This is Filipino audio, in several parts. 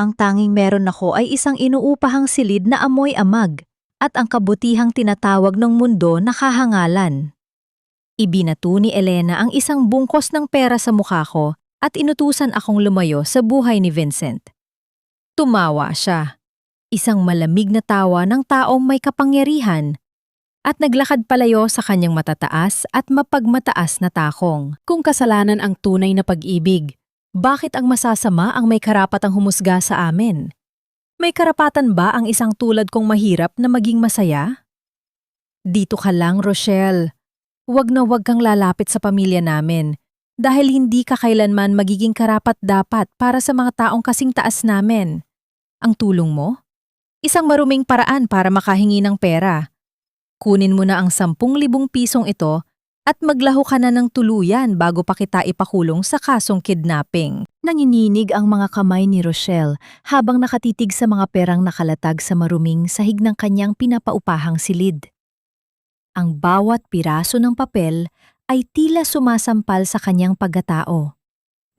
Ang tanging meron ako ay isang inuupahang silid na amoy amag at ang kabutihang tinatawag ng mundo na kahangalan. Ibinato ni Elena ang isang bungkos ng pera sa mukha ko at inutusan akong lumayo sa buhay ni Vincent. Tumawa siya, isang malamig na tawa ng taong may kapangyarihan, at naglakad palayo sa kanyang matataas at mapagmataas na takong. Kung kasalanan ang tunay na pag-ibig, bakit ang masasama ang may karapatang humusga sa amin? May karapatan ba ang isang tulad kong mahirap na maging masaya? Dito ka lang, Rochelle. Huwag na huwag kang lalapit sa pamilya namin dahil hindi ka kailanman magiging karapat-dapat para sa mga taong kasing taas namin. Ang tulong mo? Isang maruming paraan para makahingi ng pera. Kunin mo na ang 10,000 pisong ito at maglaho ka na ng tuluyan bago pa kita ipakulong sa kasong kidnapping. Nanginginig ang mga kamay ni Rochelle habang nakatitig sa mga perang nakalatag sa maruming sahig ng kanyang pinapaupahang silid. Ang bawat piraso ng papel ay tila sumasampal sa kanyang pagkatao.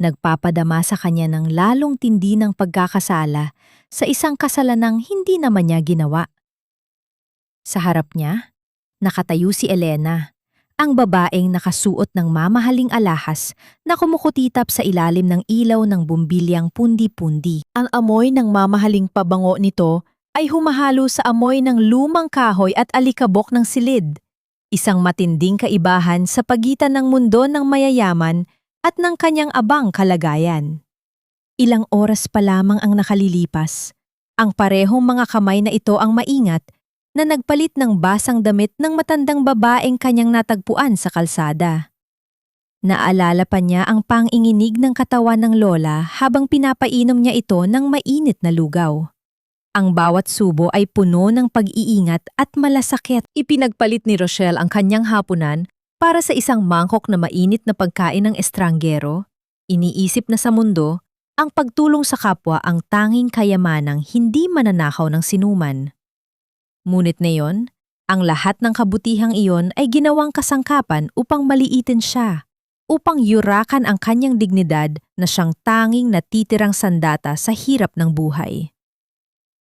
Nagpapadama sa kanya ng lalong tindi ng pagkakasala sa isang kasalanang hindi naman niya ginawa. Sa harap niya, nakatayo si Elena, ang babaeng nakasuot ng mamahaling alahas na kumukutitap sa ilalim ng ilaw ng bumbilyang pundi-pundi. Ang amoy ng mamahaling pabango nito ay humahalo sa amoy ng lumang kahoy at alikabok ng silid, isang matinding kaibahan sa pagitan ng mundo ng mayayaman at ng kanyang abang kalagayan. Ilang oras pa lamang ang nakalilipas, ang parehong mga kamay na ito ang maingat na nagpalit ng basang damit ng matandang babaeng kanyang natagpuan sa kalsada. Naalala pa niya ang panginginig ng katawan ng lola habang pinapainom niya ito ng mainit na lugaw. Ang bawat subo ay puno ng pag-iingat at malasakit. Ipinagpalit ni Rochelle ang kanyang hapunan para sa isang mangkok na mainit na pagkain ng estranggero. Iniisip na sa mundo, ang pagtulong sa kapwa ang tanging kayamanang hindi mananakaw ng sinuman. Ngunit ngayon, ang lahat ng kabutihang iyon ay ginawang kasangkapan upang maliitin siya, upang yurakan ang kanyang dignidad na siyang tanging natitirang sandata sa hirap ng buhay.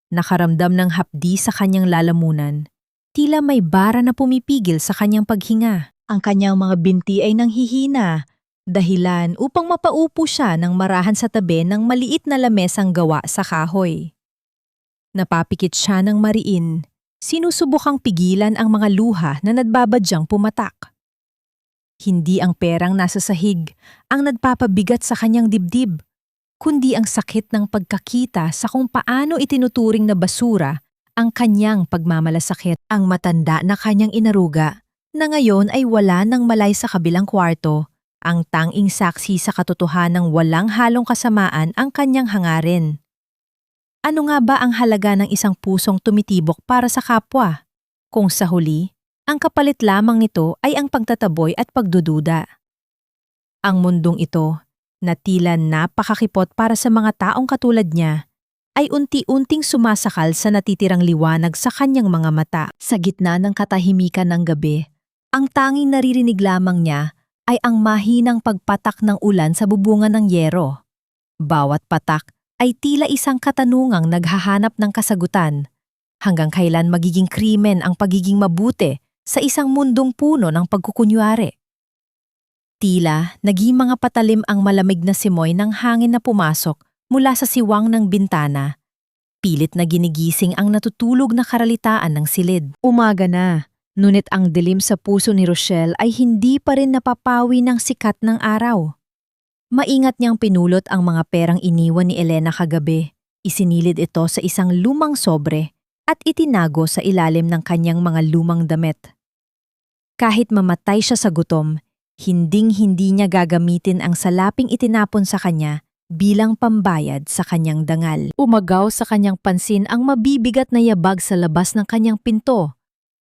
Nakaramdam ng hapdi sa kanyang lalamunan, tila may bara na pumipigil sa kanyang paghinga. Ang kanyang mga binti ay nanghihina, dahilan upang mapaupo siya ng marahan sa tabi ng maliit na lamesang gawa sa kahoy. Napapikit siya ng mariin, sinusubukang pigilan ang mga luha na nagbabadyang pumatak. Hindi ang perang nasa sahig ang nagpapabigat sa kanyang dibdib, kundi ang sakit ng pagkakita sa kung paano itinuturing na basura ang kanyang pagmamalasakit. Ang matanda na kanyang inaruga, na ngayon ay wala nang malay sa kabilang kwarto, ang tanging saksi sa katotohanang walang halong kasamaan ang kanyang hangarin. Ano nga ba ang halaga ng isang pusong tumitibok para sa kapwa? Kung sa huli, ang kapalit lamang nito ay ang pagtataboy at pagdududa. Ang mundong ito, na tila napakakipot para sa mga taong katulad niya, ay unti-unting sumasakal sa natitirang liwanag sa kanyang mga mata. Sa gitna ng katahimikan ng gabi, ang tanging naririnig lamang niya ay ang mahinang pagpatak ng ulan sa bubungan ng yero. Bawat patak ay tila isang katanungang naghahanap ng kasagutan. Hanggang kailan magiging krimen ang pagiging mabuti sa isang mundong puno ng pagkukunyari? Tila naging mga patalim ang malamig na simoy ng hangin na pumasok mula sa siwang ng bintana. Pilit na ginigising ang natutulog na karalitaan ng silid. Umaga na, ngunit ang dilim sa puso ni Rochelle ay hindi pa rin napapawi ng sikat ng araw. Maingat niyang pinulot ang mga perang iniwan ni Elena kagabi. Isinilid ito sa isang lumang sobre at itinago sa ilalim ng kanyang mga lumang damit. Kahit mamatay siya sa gutom, hinding-hindi niya gagamitin ang salaping itinapon sa kanya bilang pambayad sa kanyang dangal. Umagaw sa kanyang pansin ang mabibigat na yabag sa labas ng kanyang pinto,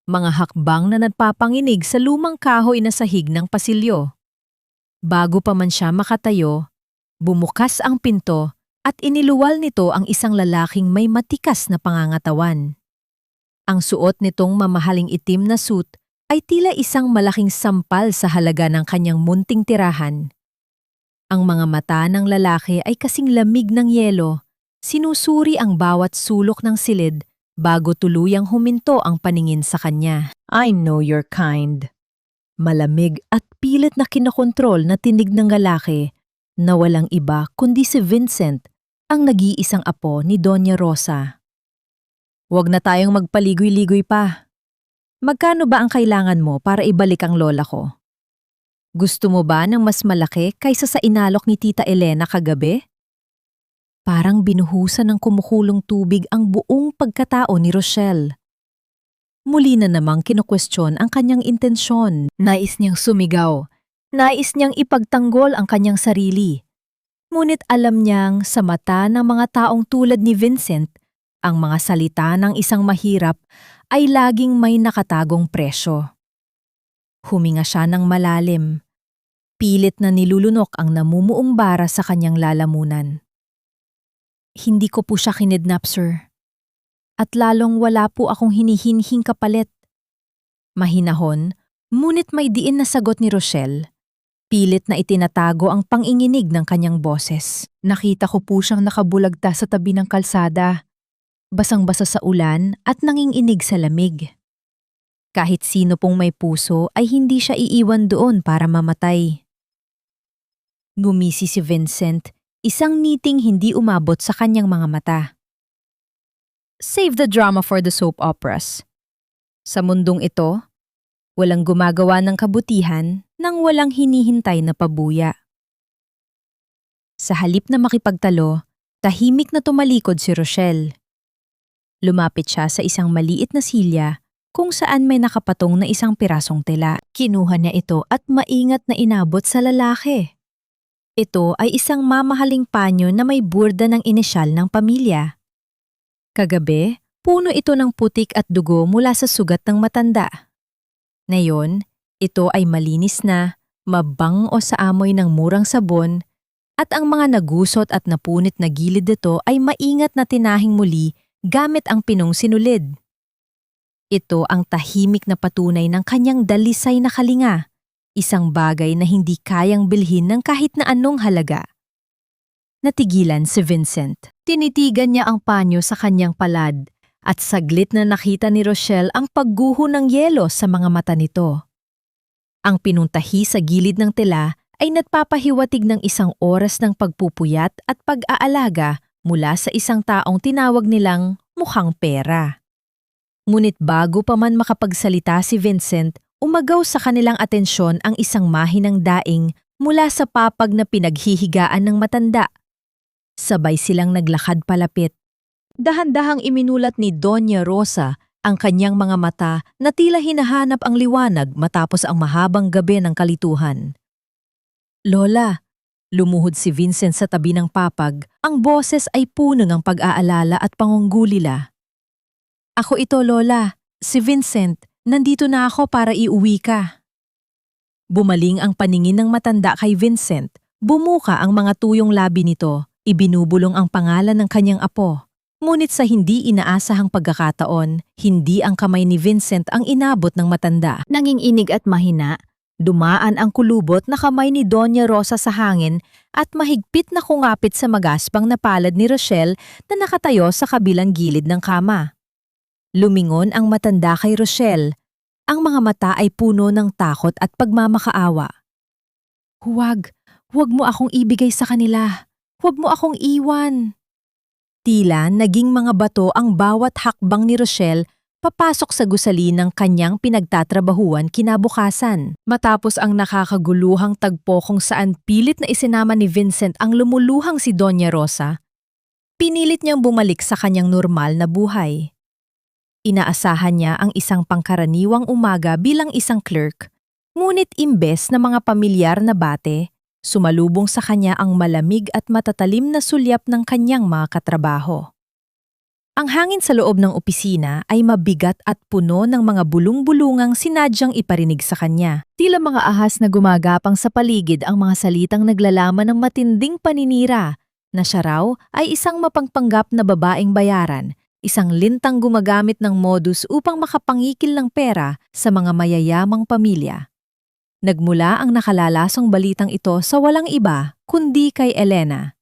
mga hakbang na nagpapanginig sa lumang kahoy na sahig ng pasilyo. Bago pa man siya makatayo, bumukas ang pinto at iniluwal nito ang isang lalaking may matikas na pangangatawan. Ang suot nitong mamahaling itim na suit ay tila isang malaking sampal sa halaga ng kanyang munting tirahan. Ang mga mata ng lalaki ay kasing lamig ng yelo Sinusuri ang bawat sulok ng silid bago tuluyang huminto ang paningin sa kanya. I know your kind. Malamig at pilit na kinokontrol na tinig ng lalaki na walang iba kundi si Vincent, ang nag-iisang apo ni Doña Rosa. Huwag na tayong magpaligoy-ligoy pa. Magkano ba ang kailangan mo para ibalik ang lola ko? Gusto mo ba ng mas malaki kaysa sa inalok ni Tita Elena kagabi? Parang binuhusan ng kumukulong tubig ang buong pagkatao ni Rochelle. Muli na namang kinukwestiyon ang kanyang intensyon. Nais niyang sumigaw. Nais niyang ipagtanggol ang kanyang sarili. Ngunit alam niyang sa mata ng mga taong tulad ni Vincent, ang mga salita ng isang mahirap ay laging may nakatagong presyo. Huminga siya ng malalim. Pilit na nilulunok ang namumuong bara sa kanyang lalamunan. Hindi ko po siya kinidnap, sir. At lalong wala po akong hinihinhing kapalit. Mahinahon, ngunit may diin na sagot ni Rochelle. Pilit na itinatago ang panginginig ng kanyang boses. Nakita ko po siyang nakabulagta sa tabi ng kalsada. Basang-basa sa ulan at nanginginig sa lamig. Kahit sino pong may puso ay hindi siya iiwan doon para mamatay. Ngumisi si Vincent, isang ngiting hindi umabot sa kanyang mga mata. Save the drama for the soap operas. Sa mundong ito, walang gumagawa ng kabutihan nang walang hinihintay na pabuya. Sa halip na makipagtalo, tahimik na tumalikod si Rochelle. Lumapit siya sa isang maliit na silya kung saan may nakapatong na isang pirasong tela. Kinuha niya ito at maingat na inabot sa lalaki. Ito ay isang mamahaling panyo na may burda ng inisyal ng pamilya. Kagabi, puno ito ng putik at dugo mula sa sugat ng matanda. Ngayon, ito ay malinis na, mabango sa amoy ng murang sabon, at ang mga nagusot at napunit na gilid nito ay maingat na tinahing muli gamit ang pinong sinulid. Ito ang tahimik na patunay ng kanyang dalisay na kalinga, isang bagay na hindi kayang bilhin ng kahit na anong halaga. Natigilan si Vincent. Tinitigan niya ang panyo sa kanyang palad at saglit na nakita ni Rochelle ang pagguho ng yelo sa mga mata nito. Ang pinuntahi sa gilid ng tela ay nagpapahiwatig ng isang oras ng pagpupuyat at pag-aalaga mula sa isang taong tinawag nilang mukhang pera. Ngunit bago pa man makapagsalita si Vincent, umagaw sa kanilang atensyon ang isang mahinang daing mula sa papag na pinaghihigaan ng matanda. Sabay silang naglakad palapit. Dahan-dahang iminulat ni Doña Rosa ang kanyang mga mata na tila hinahanap ang liwanag matapos ang mahabang gabi ng kalituhan. Lola, lumuhod si Vincent sa tabi ng papag, ang boses ay puno ng pag-aalala at pangunggulila. Ako ito, Lola. Si Vincent, nandito na ako para iuwi ka. Bumaling ang paningin ng matanda kay Vincent. Bumuka ang mga tuyong labi nito. Ibinubulong ang pangalan ng kanyang apo. Ngunit sa hindi inaasahang pagkakataon, hindi ang kamay ni Vincent ang inabot ng matanda. Nanginginig at mahina, dumaan ang kulubot na kamay ni Doña Rosa sa hangin at mahigpit na kumapit sa magaspang na palad ni Rochelle na nakatayo sa kabilang gilid ng kama. Lumingon ang matanda kay Rochelle. Ang mga mata ay puno ng takot at pagmamakaawa. Huwag mo akong ibigay sa kanila. Huwag mo akong iwan. Tila naging mga bato ang bawat hakbang ni Rochelle papasok sa gusali ng kanyang pinagtatrabahuan kinabukasan. Matapos ang nakakaguluhang tagpo kung saan pilit na isinama ni Vincent ang lumuluhang si Doña Rosa, pinilit niyang bumalik sa kanyang normal na buhay. Inaasahan niya ang isang pangkaraniwang umaga bilang isang clerk, ngunit imbes na mga pamilyar na bate, sumalubong sa kanya ang malamig at matatalim na sulyap ng kanyang mga katrabaho. Ang hangin sa loob ng opisina ay mabigat at puno ng mga bulong-bulungang sinadyang iparinig sa kanya. Tila mga ahas na gumagapang sa paligid ang mga salitang naglalaman ng matinding paninira na siya raw ay isang mapangpanggap na babaeng bayaran, isang lintang gumagamit ng modus upang makapangikil ng pera sa mga mayayamang pamilya. Nagmula ang nakalalasong balitang ito sa walang iba kundi kay Elena.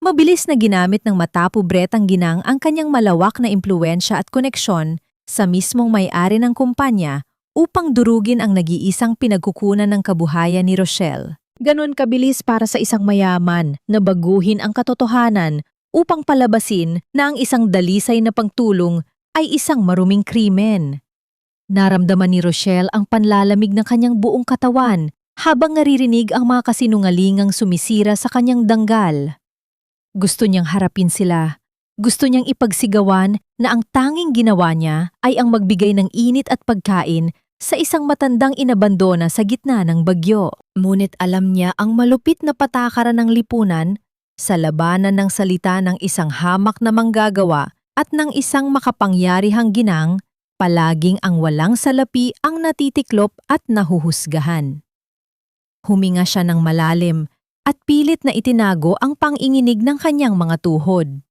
Mabilis na ginamit ng matapubretang ginang ang kanyang malawak na impluensya at koneksyon sa mismong may-ari ng kumpanya upang durugin ang nag-iisang pinagkukunan ng kabuhayan ni Rochelle. Ganon kabilis para sa isang mayaman na baguhin ang katotohanan upang palabasin na ang isang dalisay na pangtulong ay isang maruming krimen. Naramdaman ni Rochelle ang panlalamig ng kanyang buong katawan habang naririnig ang mga kasinungalingang sumisira sa kanyang danggal. Gusto niyang harapin sila. Gusto niyang ipagsigawan na ang tanging ginawa niya ay ang magbigay ng init at pagkain sa isang matandang inabandona sa gitna ng bagyo. Ngunit alam niya ang malupit na patakaran ng lipunan sa labanan ng salita ng isang hamak na manggagawa at ng isang makapangyarihang ginang, palaging ang walang salapi ang natitiklop at nahuhusgahan. Huminga siya ng malalim at pilit na itinago ang panginginig ng kanyang mga tuhod.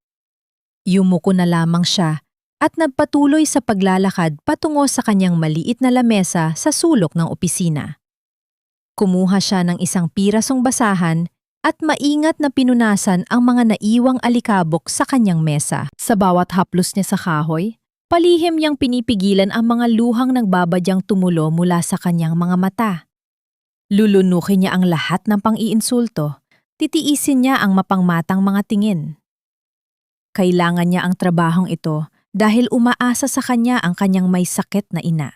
Yumuko na lamang siya at nagpatuloy sa paglalakad patungo sa kanyang maliit na lamesa sa sulok ng opisina. Kumuha siya ng isang pirasong basahan at maingat na pinunasan ang mga naiwang alikabok sa kanyang mesa. Sa bawat haplos niya sa kahoy, palihim niyang pinipigilan ang mga luhang nagbabadyang tumulo mula sa kanyang mga mata. Lulunukin niya ang lahat ng pang-iinsulto, titiisin niya ang mapangmatang mga tingin. Kailangan niya ang trabahong ito dahil umaasa sa kanya ang kanyang may sakit na ina.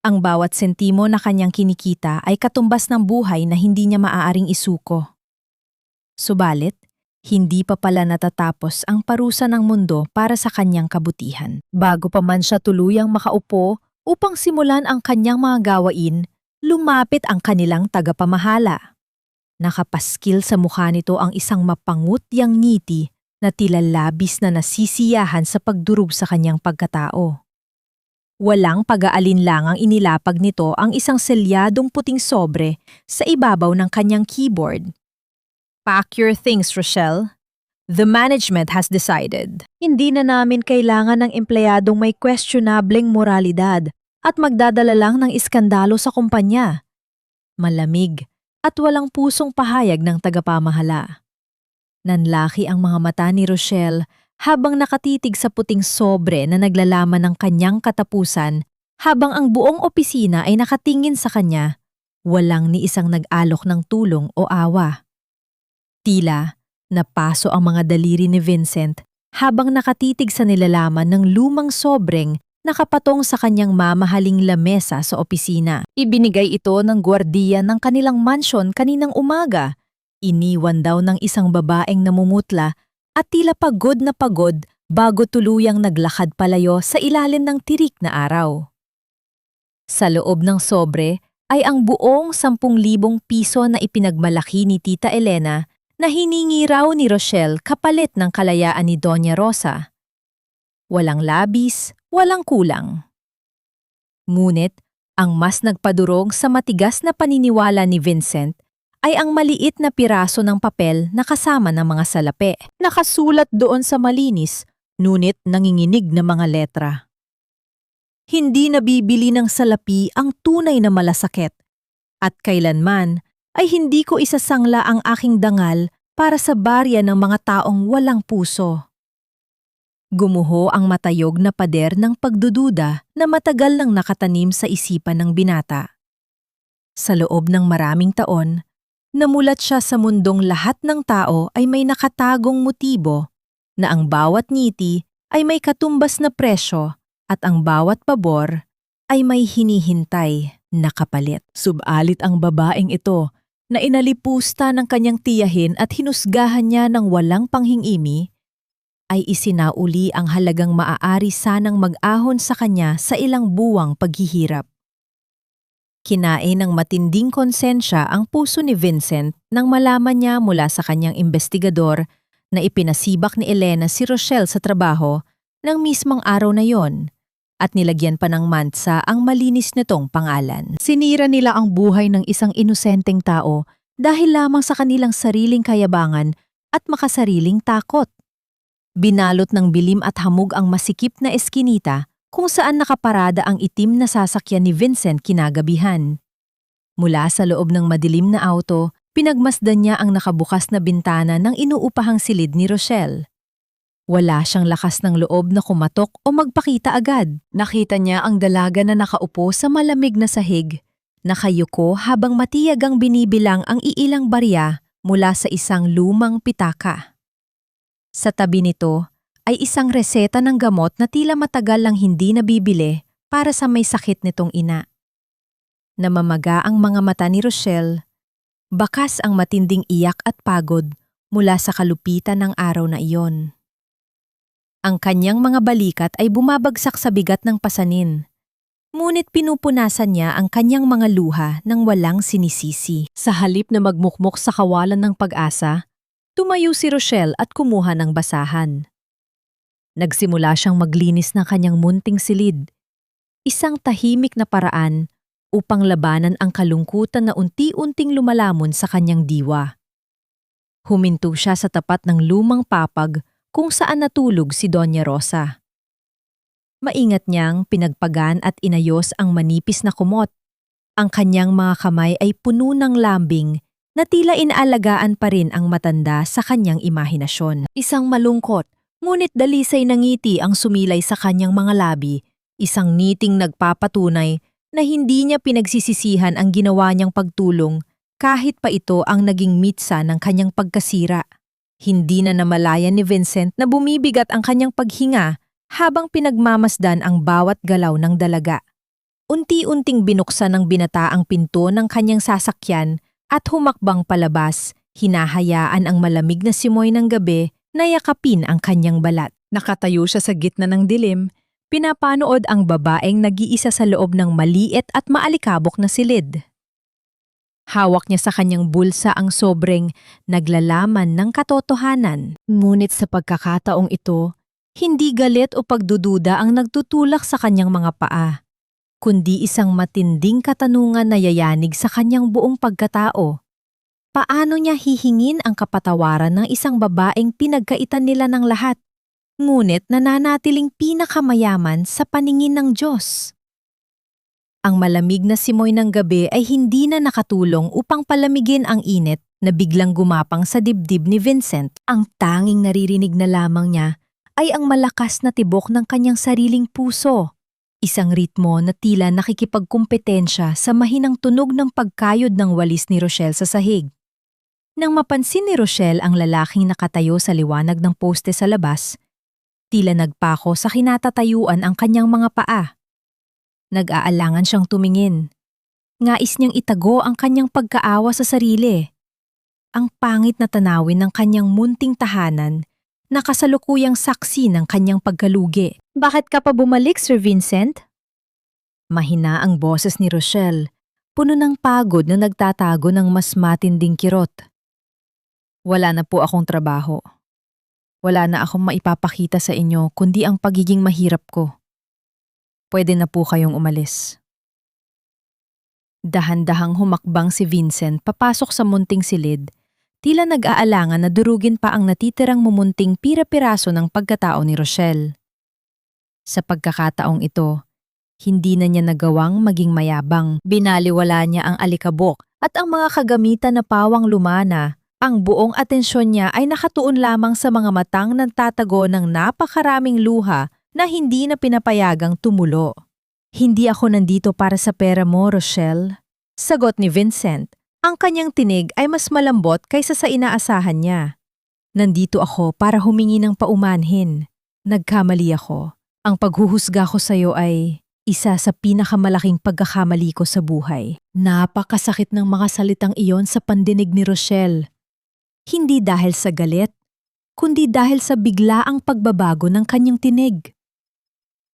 Ang bawat sentimo na kanyang kinikita ay katumbas ng buhay na hindi niya maaaring isuko. Subalit, hindi pa pala natatapos ang parusa ng mundo para sa kanyang kabutihan. Bago pa man siya tuluyang makaupo upang simulan ang kanyang mga gawain, lumapit ang kanilang tagapamahala. Nakapaskil sa mukha nito ang isang mapangutyang ngiti na tila labis na nasisiyahan sa pagdurog sa kanyang pagkatao. Walang pag-aalinlangang inilapag nito ang isang selyadong puting sobre sa ibabaw ng kanyang keyboard. "Pack your things, Rochelle. The management has decided. Hindi na namin kailangan ng empleyadong may questionableng moralidad at magdadala lang ng iskandalo sa kumpanya." Malamig at walang pusong pahayag ng tagapamahala. Nanlaki ang mga mata ni Rochelle habang nakatitig sa puting sobre na naglalaman ng kanyang katapusan habang ang buong opisina ay nakatingin sa kanya, walang ni isang nag-alok ng tulong o awa. Tila, napaso ang mga daliri ni Vincent habang nakatitig sa nilalaman ng lumang sobreng nakapatong sa kanyang mamahaling lamesa sa opisina. Ibinigay ito ng gwardiya ng kanilang mansyon kaninang umaga. Iniwan daw ng isang babaeng namumutla at tila pagod na pagod bago tuluyang naglakad palayo sa ilalim ng tirik na araw. Sa loob ng sobre ay ang buong 10,000 piso na ipinagmalaki ni Tita Elena na hiningi raw ni Rochelle kapalit ng kalayaan ni Doña Rosa. Walang labis, walang kulang. Ngunit, ang mas nagpadurog sa matigas na paniniwala ni Vincent ay ang maliit na piraso ng papel na kasama ng mga salapi. Nakasulat doon sa malinis, ngunit nanginginig na mga letra. Hindi nabibili ng salapi ang tunay na malasakit, at kailanman ay hindi ko isasangla ang aking dangal para sa barya ng mga taong walang puso. Gumuho ang matayog na pader ng pagdududa na matagal nang nakatanim sa isipan ng binata. Sa loob ng maraming taon, namulat siya sa mundong lahat ng tao ay may nakatagong motibo, na ang bawat ngiti ay may katumbas na presyo at ang bawat pabor ay may hinihintay na kapalit. Subalit ang babaeng ito na inalipusta ng kanyang tiyahin at hinusgahan niya ng walang panghingimi, ay isinauli ang halagang maaari sanang mag-ahon sa kanya sa ilang buwang paghihirap. Kinain ng matinding konsensya ang puso ni Vincent nang malaman niya mula sa kanyang investigador na ipinasibak ni Elena si Rochelle sa trabaho ng mismong araw na yon at nilagyan pa ng mantsa ang malinis nitong pangalan. Sinira nila ang buhay ng isang inosenteng tao dahil lamang sa kanilang sariling kayabangan at makasariling takot. Binalot ng bilim at hamog ang masikip na eskinita kung saan nakaparada ang itim na sasakyan ni Vincent kinagabihan. Mula sa loob ng madilim na auto, Pinagmasdan niya ang nakabukas na bintana ng inuupahang silid ni Rochelle. Wala siyang lakas ng loob na kumatok o magpakita agad. Nakita niya ang dalaga na nakaupo sa malamig na sahig, nakayuko habang matiyag ang binibilang ang iilang barya mula sa isang lumang pitaka. Sa tabi nito ay isang reseta ng gamot na tila matagal lang hindi nabibili para sa may sakit nitong ina. Namamaga ang mga mata ni Rochelle, bakas ang matinding iyak at pagod mula sa kalupitan ng araw na iyon. Ang kanyang mga balikat ay bumabagsak sa bigat ng pasanin, ngunit pinupunasan niya ang kanyang mga luha ng walang sinisisi. Sa halip na magmukmok sa kawalan ng pag-asa, tumayo si Rochelle at kumuha ng basahan. Nagsimula siyang maglinis ng kanyang munting silid, isang tahimik na paraan upang labanan ang kalungkutan na unti-unting lumalamon sa kanyang diwa. Huminto siya sa tapat ng lumang papag kung saan natulog si Doña Rosa. Maingat niyang pinagpagan at inayos ang manipis na kumot. Ang kanyang mga kamay ay puno ng lambing na tila inaalagaan pa rin ang matanda sa kanyang imahinasyon. Isang malungkot, ngunit dalisay na ngiti ang sumilay sa kanyang mga labi, isang ngiting nagpapatunay na hindi niya pinagsisisihan ang ginawa niyang pagtulong kahit pa ito ang naging mitsa ng kanyang pagkasira. Hindi na namalayan ni Vincent na bumibigat ang kanyang paghinga habang pinagmamasdan ang bawat galaw ng dalaga. Unti-unting binuksan ng binata ang pinto ng kanyang sasakyan at humakbang palabas, hinahayaan ang malamig na simoy ng gabi na yakapin ang kanyang balat. Nakatayo siya sa gitna ng dilim, pinapanood ang babaeng nag-iisa sa loob ng maliit at maalikabok na silid. Hawak niya sa kanyang bulsa ang sobreng naglalaman ng katotohanan. Ngunit sa pagkakataong ito, hindi galit o pagdududa ang nagtutulak sa kanyang mga paa, kundi isang matinding katanungan na yayanig sa kanyang buong pagkatao. Paano niya hihingin ang kapatawaran ng isang babaeng pinagkaitan nila ng lahat, ngunit nananatiling pinakamayaman sa paningin ng Diyos? Ang malamig na simoy ng gabi ay hindi na nakatulong upang palamigin ang init na biglang gumapang sa dibdib ni Vincent. Ang tanging naririnig na lamang niya ay ang malakas na tibok ng kanyang sariling puso. Isang ritmo na tila nakikipagkumpetensya sa mahinang tunog ng pagkayod ng walis ni Rochelle sa sahig. Nang mapansin ni Rochelle ang lalaking nakatayo sa liwanag ng poste sa labas, tila nagpako sa kinatatayuan ang kanyang mga paa. Nag-aalangan siyang tumingin. Ngais niyang itago ang kanyang pagkaawa sa sarili. Ang pangit na tanawin ng kanyang munting tahanan na kasalukuyang saksi ng kanyang pagkalugi. Bakit ka pa bumalik, Sir Vincent? Mahina ang boses ni Rochelle, puno ng pagod na nagtatago ng mas matinding kirot. Wala na po akong trabaho. Wala na akong maipapakita sa inyo kundi ang pagiging mahirap ko. Pwede na po kayong umalis. Dahan-dahang humakbang si Vincent papasok sa munting silid, tila nag-aalangan na durugin pa ang natitirang mumunting pira-piraso ng pagkatao ni Rochelle. Sa pagkakataong ito, hindi na niya nagawang maging mayabang. Binaliwala niya ang alikabok at ang mga kagamitan na pawang lumana. Ang buong atensyon niya ay nakatuon lamang sa mga matang nagtatago ng napakaraming luha na hindi na pinapayagang tumulo. Hindi ako nandito para sa pera mo, Rochelle. Sagot ni Vincent. Ang kanyang tinig ay mas malambot kaysa sa inaasahan niya. Nandito ako para humingi ng paumanhin. Nagkamali ako. Ang paghuhusga ko sa iyo ay isa sa pinakamalaking pagkakamali ko sa buhay. Napakasakit ng mga salitang iyon sa pandinig ni Rochelle. Hindi dahil sa galit, kundi dahil sa biglaang pagbabago ng kanyang tinig.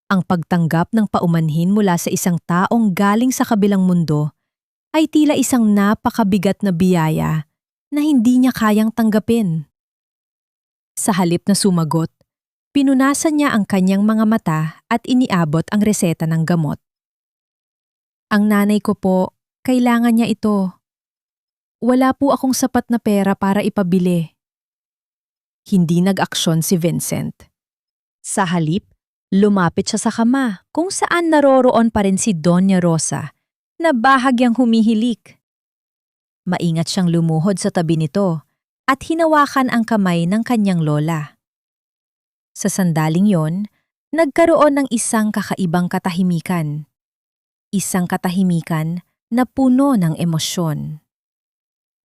Ang pagtanggap ng paumanhin mula sa isang taong galing sa kabilang mundo ay tila isang napakabigat na biyaya na hindi niya kayang tanggapin. Sa halip na sumagot, pinunasan niya ang kanyang mga mata at iniabot ang reseta ng gamot. Ang nanay ko po, kailangan niya ito. Wala po akong sapat na pera para ipabili. Hindi nag-aksyon si Vincent. Sa halip, lumapit siya sa kama kung saan naroroon pa rin si Doña Rosa na bahagyang humihilik. Maingat siyang lumuhod sa tabi nito at hinawakan ang kamay ng kanyang lola. Sa sandaling yon, nagkaroon ng isang kakaibang katahimikan. Isang katahimikan na puno ng emosyon.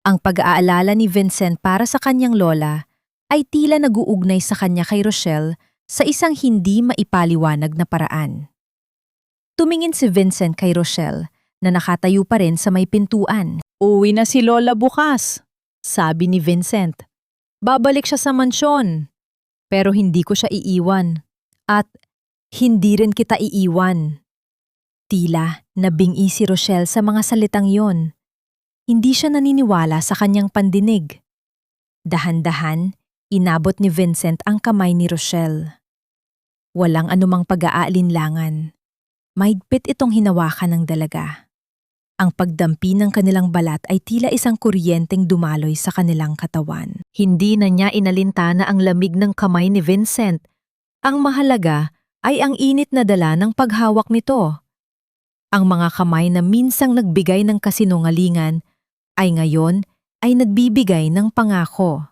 Ang pag-aalala ni Vincent para sa kanyang lola ay tila nag-uugnay sa kanya kay Rochelle sa isang hindi maipaliwanag na paraan. Tumingin si Vincent kay Rochelle na nakatayo pa rin sa may pintuan. Uwi na si Lola bukas, Sabi ni Vincent. babalik siya sa mansyon. Pero hindi ko siya iiwan. At hindi rin kita iiwan. Tila nabingi si Rochelle sa mga salitang yon. Hindi siya naniniwala sa kanyang pandinig. Dahan-dahan, inabot ni Vincent ang kamay ni Rochelle. Walang anumang pag-aalinlangan. Mahigpit itong hinawakan ng dalaga. Ang pagdampi ng kanilang balat ay tila isang kuryenteng dumaloy sa kanilang katawan. Hindi na niya inalintana ang lamig ng kamay ni Vincent. Ang mahalaga ay ang init na dala ng paghawak nito. Ang mga kamay na minsang nagbigay ng kasinungalingan ay ngayon ay nagbibigay ng pangako.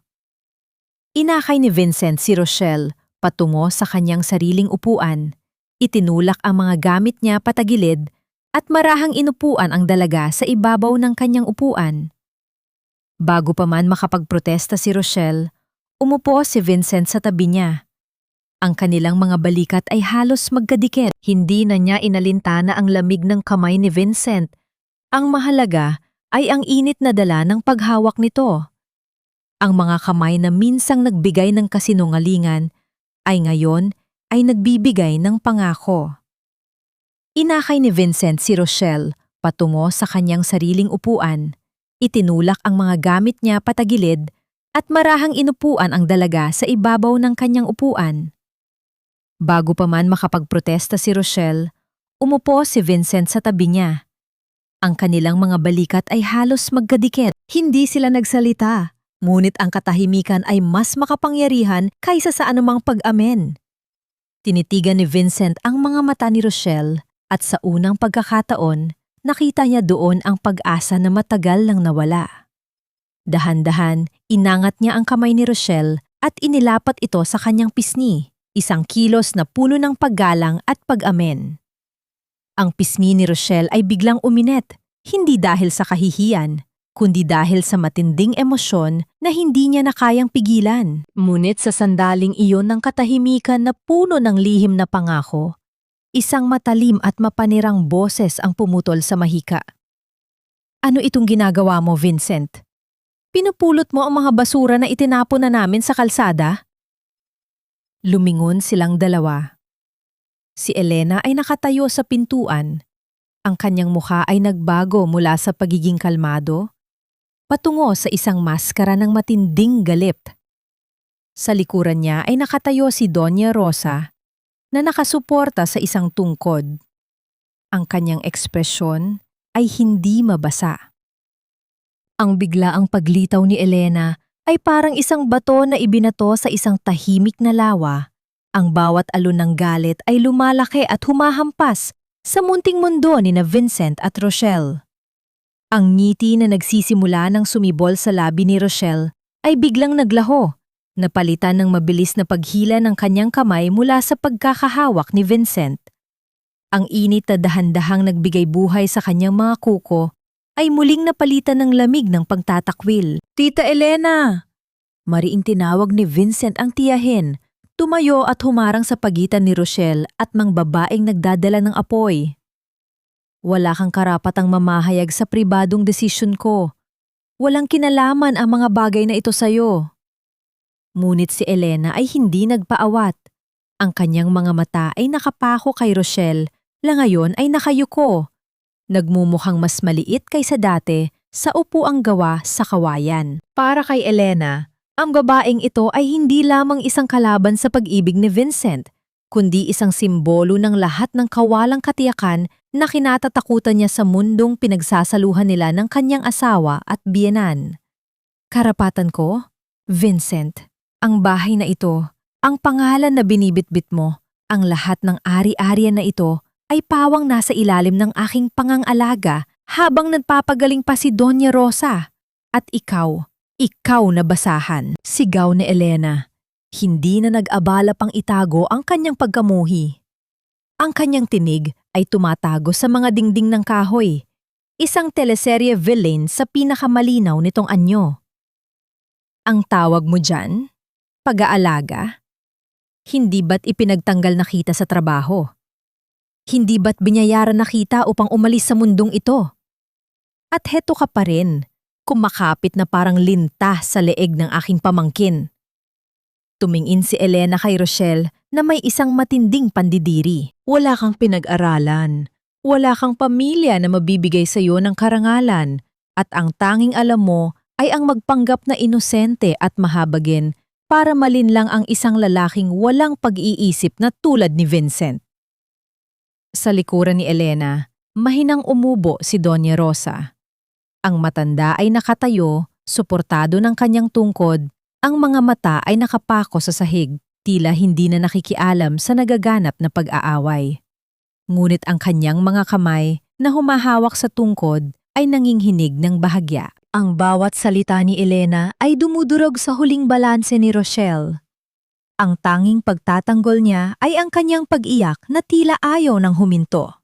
Inakay ni Vincent si Rochelle patungo sa kanyang sariling upuan. Itinulak ang mga gamit niya patagilid at marahang inupuan ang dalaga sa ibabaw ng kanyang upuan. Bago pa man makapagprotesta si Rochelle, umupo si Vincent sa tabi niya. Ang kanilang mga balikat ay halos magkadikit. Hindi na niya inalintana ang lamig ng kamay ni Vincent. Ang mahalaga ay ang init na dala ng paghawak nito. Ang mga kamay na minsang nagbigay ng kasinungalingan ay ngayon ay nagbibigay ng pangako. Inakay ni Vincent si Rochelle patungo sa kanyang sariling upuan. Itinulak ang mga gamit niya patagilid at marahang inupuan ang dalaga sa ibabaw ng kanyang upuan. Bago pa man makapagprotesta si Rochelle, umupo si Vincent sa tabi niya. Ang kanilang mga balikat ay halos magkadikit. Hindi sila nagsalita, ngunit ang katahimikan ay mas makapangyarihan kaysa sa anumang pag-amen. Tinitigan ni Vincent ang mga mata ni Rochelle at sa unang pagkakataon, nakita niya doon ang pag-asa na matagal nang nawala. Dahan-dahan, inangat niya ang kamay ni Rochelle at inilapat ito sa kanyang pisngi, isang kilos na puno ng paggalang at pag-amen. Ang pisngi ni Rochelle ay biglang uminit, hindi dahil sa kahihiyan, kundi dahil sa matinding emosyon na hindi niya na kayang pigilan. Ngunit sa sandaling iyon ng katahimikan na puno ng lihim na pangako, isang matalim at mapanirang boses ang pumutol sa mahika. Ano itong ginagawa mo, Vincent? Pinupulot mo ang mga basura na itinapon na namin sa kalsada? Lumingon silang dalawa. Si Elena ay nakatayo sa pintuan. Ang kanyang mukha ay nagbago mula sa pagiging kalmado patungo sa isang maskara ng matinding galit. Sa likuran niya ay nakatayo si Doña Rosa na nakasuporta sa isang tungkod. Ang kanyang ekspresyon ay hindi mabasa. Ang biglaang paglitaw ni Elena ay parang isang bato na ibinato sa isang tahimik na lawa. Ang bawat alon ng galit ay lumalaki at humahampas sa munting mundo ni na Vincent at Rochelle. Ang ngiti na nagsisimula ng sumibol sa labi ni Rochelle ay biglang naglaho, napalitan ng mabilis na paghila ng kanyang kamay mula sa pagkakahawak ni Vincent. Ang init na dahan-dahang nagbigay buhay sa kanyang mga kuko ay muling napalitan ng lamig ng pagtatakwil. "Tita Elena!" Mariing tinawag ni Vincent ang tiyahin, tumayo at humarang sa pagitan ni Rochelle at mang babaeng nagdadala ng apoy. "Wala kang karapatang mamahayag sa pribadong desisyon ko. Walang kinalaman ang mga bagay na ito sa'yo." Ngunit si Elena ay hindi nagpaawat. Ang kanyang mga mata ay nakapako kay Rochelle, la ngayon ay nakayuko. Nagmumukhang mas maliit kaysa dati sa upuang gawa sa kawayan. Para kay Elena, ang babaeng ito ay hindi lamang isang kalaban sa pag-ibig ni Vincent, kundi isang simbolo ng lahat ng kawalang katiyakan na kinatatakutan niya sa mundong pinagsasaluhan nila ng kanyang asawa at biyenan. "Karapatan ko? Vincent, ang bahay na ito, ang pangalan na binibitbit mo, ang lahat ng ari-arian na ito ay pawang nasa ilalim ng aking pangangalaga habang nagpapagaling pa si Doña Rosa. At ikaw na basahan. Sigaw ni Elena. Hindi na nag-abala pang itago ang kanyang pagkamuhi. Ang kanyang tinig ay tumatago sa mga dingding ng kahoy. Isang teleserye villain sa pinakamalinaw nitong anyo. Ang tawag mo dyan? Pag-aalaga? Hindi ba't ipinagtanggal na kita sa trabaho? Hindi ba't binayaran na kita upang umalis sa mundong ito? At heto ka pa rin, kumakapit na parang linta sa leeg ng aking pamangkin. Tumingin si Elena kay Rochelle na may isang matinding pandidiri. Wala kang pinag-aralan. Wala kang pamilya na mabibigay sa iyo ng karangalan. At ang tanging alam mo ay ang magpanggap na inosente at mahabagin para malinlang ang isang lalaking walang pag-iisip na tulad ni Vincent. Sa likuran ni Elena, mahinang umubo si Doña Rosa. Ang matanda ay nakatayo, suportado ng kanyang tungkod. Ang mga mata ay nakapako sa sahig, tila hindi na nakikialam sa nagaganap na pag-aaway. Ngunit ang kanyang mga kamay na humahawak sa tungkod ay nanginghinig ng bahagya. Ang bawat salita ni Elena ay dumudurog sa huling balanse ni Rochelle. Ang tanging pagtatanggol niya ay ang kanyang pag-iyak na tila ayaw ng huminto.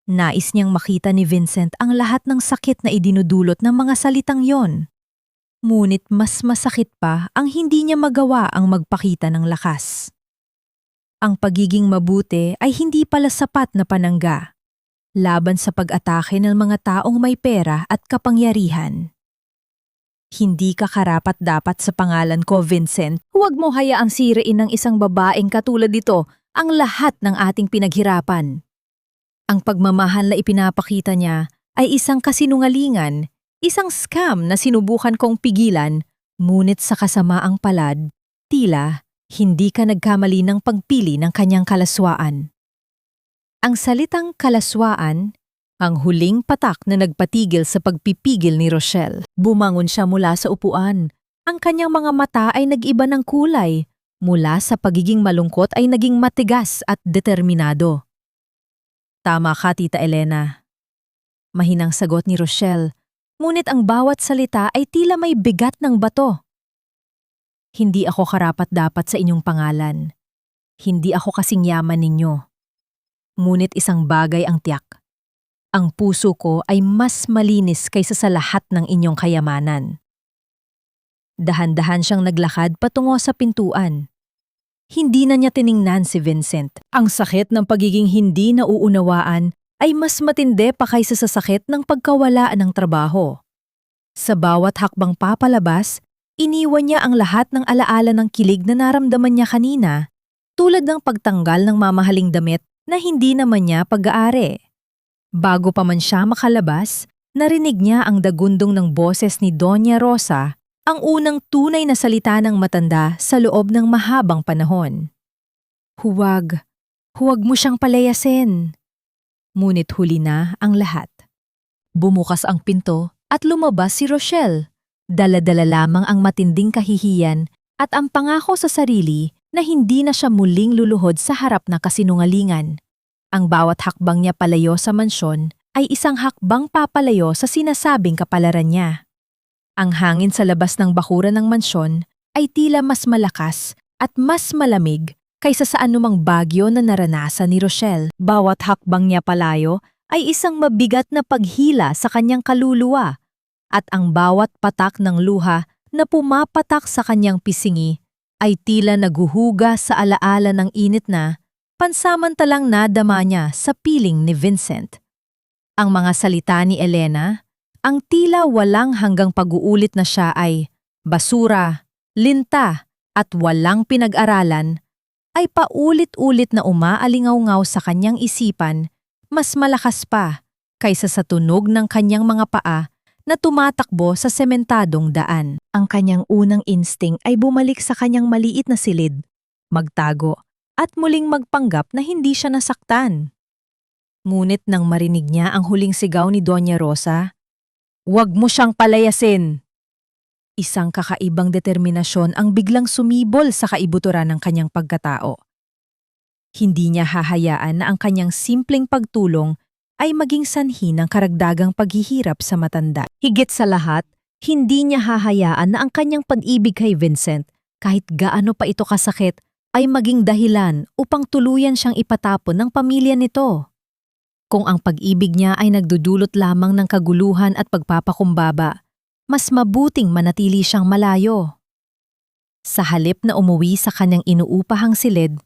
Nais niyang makita ni Vincent ang lahat ng sakit na idinudulot ng mga salitang yon. Ngunit mas masakit pa ang hindi niya magawa ang magpakita ng lakas. Ang pagiging mabuti ay hindi pala sapat na panangga, laban sa pag-atake ng mga taong may pera at kapangyarihan. Hindi ka karapat-dapat sa pangalan ko, Vincent. Huwag mo hayaang siriin ng isang babaeng katulad dito ang lahat ng ating pinaghirapan. Ang pagmamahal na ipinapakita niya ay isang kasinungalingan, isang scam na sinubukan kong pigilan, ngunit sa kasamaang palad, tila hindi ka nagkamali ng pagpili ng kanyang kalaswaan. Ang salitang kalaswaan, ang huling patak na nagpatigil sa pagpipigil ni Rochelle. Bumangon siya mula sa upuan. Ang kanyang mga mata ay nag-iba ng kulay. Mula sa pagiging malungkot ay naging matigas at determinado. Tama ka, Tita Elena. Mahinang sagot ni Rochelle. Ngunit ang bawat salita ay tila may bigat ng bato. Hindi ako karapat-dapat sa inyong pangalan. Hindi ako kasing yaman ninyo. Ngunit isang bagay ang tiyak. Ang puso ko ay mas malinis kaysa sa lahat ng inyong kayamanan. Dahan-dahan siyang naglakad patungo sa pintuan. Hindi na niya tiningnan si Vincent. Ang sakit ng pagiging hindi nauunawaan ay mas matindi pa kaysa sa sakit ng pagkawala ng trabaho. Sa bawat hakbang papalabas, iniwan niya ang lahat ng alaala ng kilig na naramdaman niya kanina, tulad ng pagtanggal ng mamahaling damit na hindi naman niya pag-aari. Bago pa man siya makalabas, narinig niya ang dagundong ng boses ni Doña Rosa, ang unang tunay na salita ng matanda sa loob ng mahabang panahon. Huwag mo siyang palayasin. Ngunit huli na ang lahat. Bumukas ang pinto at lumabas si Rochelle. Dala-dala lamang ang matinding kahihiyan at ang pangako sa sarili na hindi na siya muling luluhod sa harap na kasinungalingan. Ang bawat hakbang niya palayo sa mansyon ay isang hakbang papalayo sa sinasabing kapalaran niya. Ang hangin sa labas ng bakuran ng mansyon ay tila mas malakas at mas malamig kaysa sa anumang bagyo na naranasan ni Rochelle. Bawat hakbang niya palayo ay isang mabigat na paghila sa kanyang kaluluwa at ang bawat patak ng luha na pumapatak sa kanyang pisingi ay tila naguhuga sa alaala ng init na pansamantalang nadama niya sa piling ni Vincent. Ang mga salita ni Elena, ang tila walang hanggang pag-uulit na siya ay basura, linta at walang pinag-aralan, ay paulit-ulit na umaalingaw-ngaw sa kanyang isipan, mas malakas pa kaysa sa tunog ng kanyang mga paa na tumatakbo sa sementadong daan. Ang kanyang unang instinct ay bumalik sa kanyang maliit na silid, magtago at muling magpanggap na hindi siya nasaktan. Ngunit nang marinig niya ang huling sigaw ni Doña Rosa, "Huwag mo siyang palayasin!" Isang kakaibang determinasyon ang biglang sumibol sa kaibuturan ng kanyang pagkatao. Hindi niya hahayaan na ang kanyang simpleng pagtulong ay maging sanhi ng karagdagang paghihirap sa matanda. Higit sa lahat, Hindi niya hahayaan na ang kanyang pag-ibig kay Vincent, kahit gaano pa ito kasakit, ay maging dahilan upang tuluyan siyang ipatapon ng pamilya nito. Kung ang pag-ibig niya ay nagdudulot lamang ng kaguluhan at pagpapakumbaba, mas mabuting manatili siyang malayo. Sa halip na umuwi sa kanyang inuupahang silid,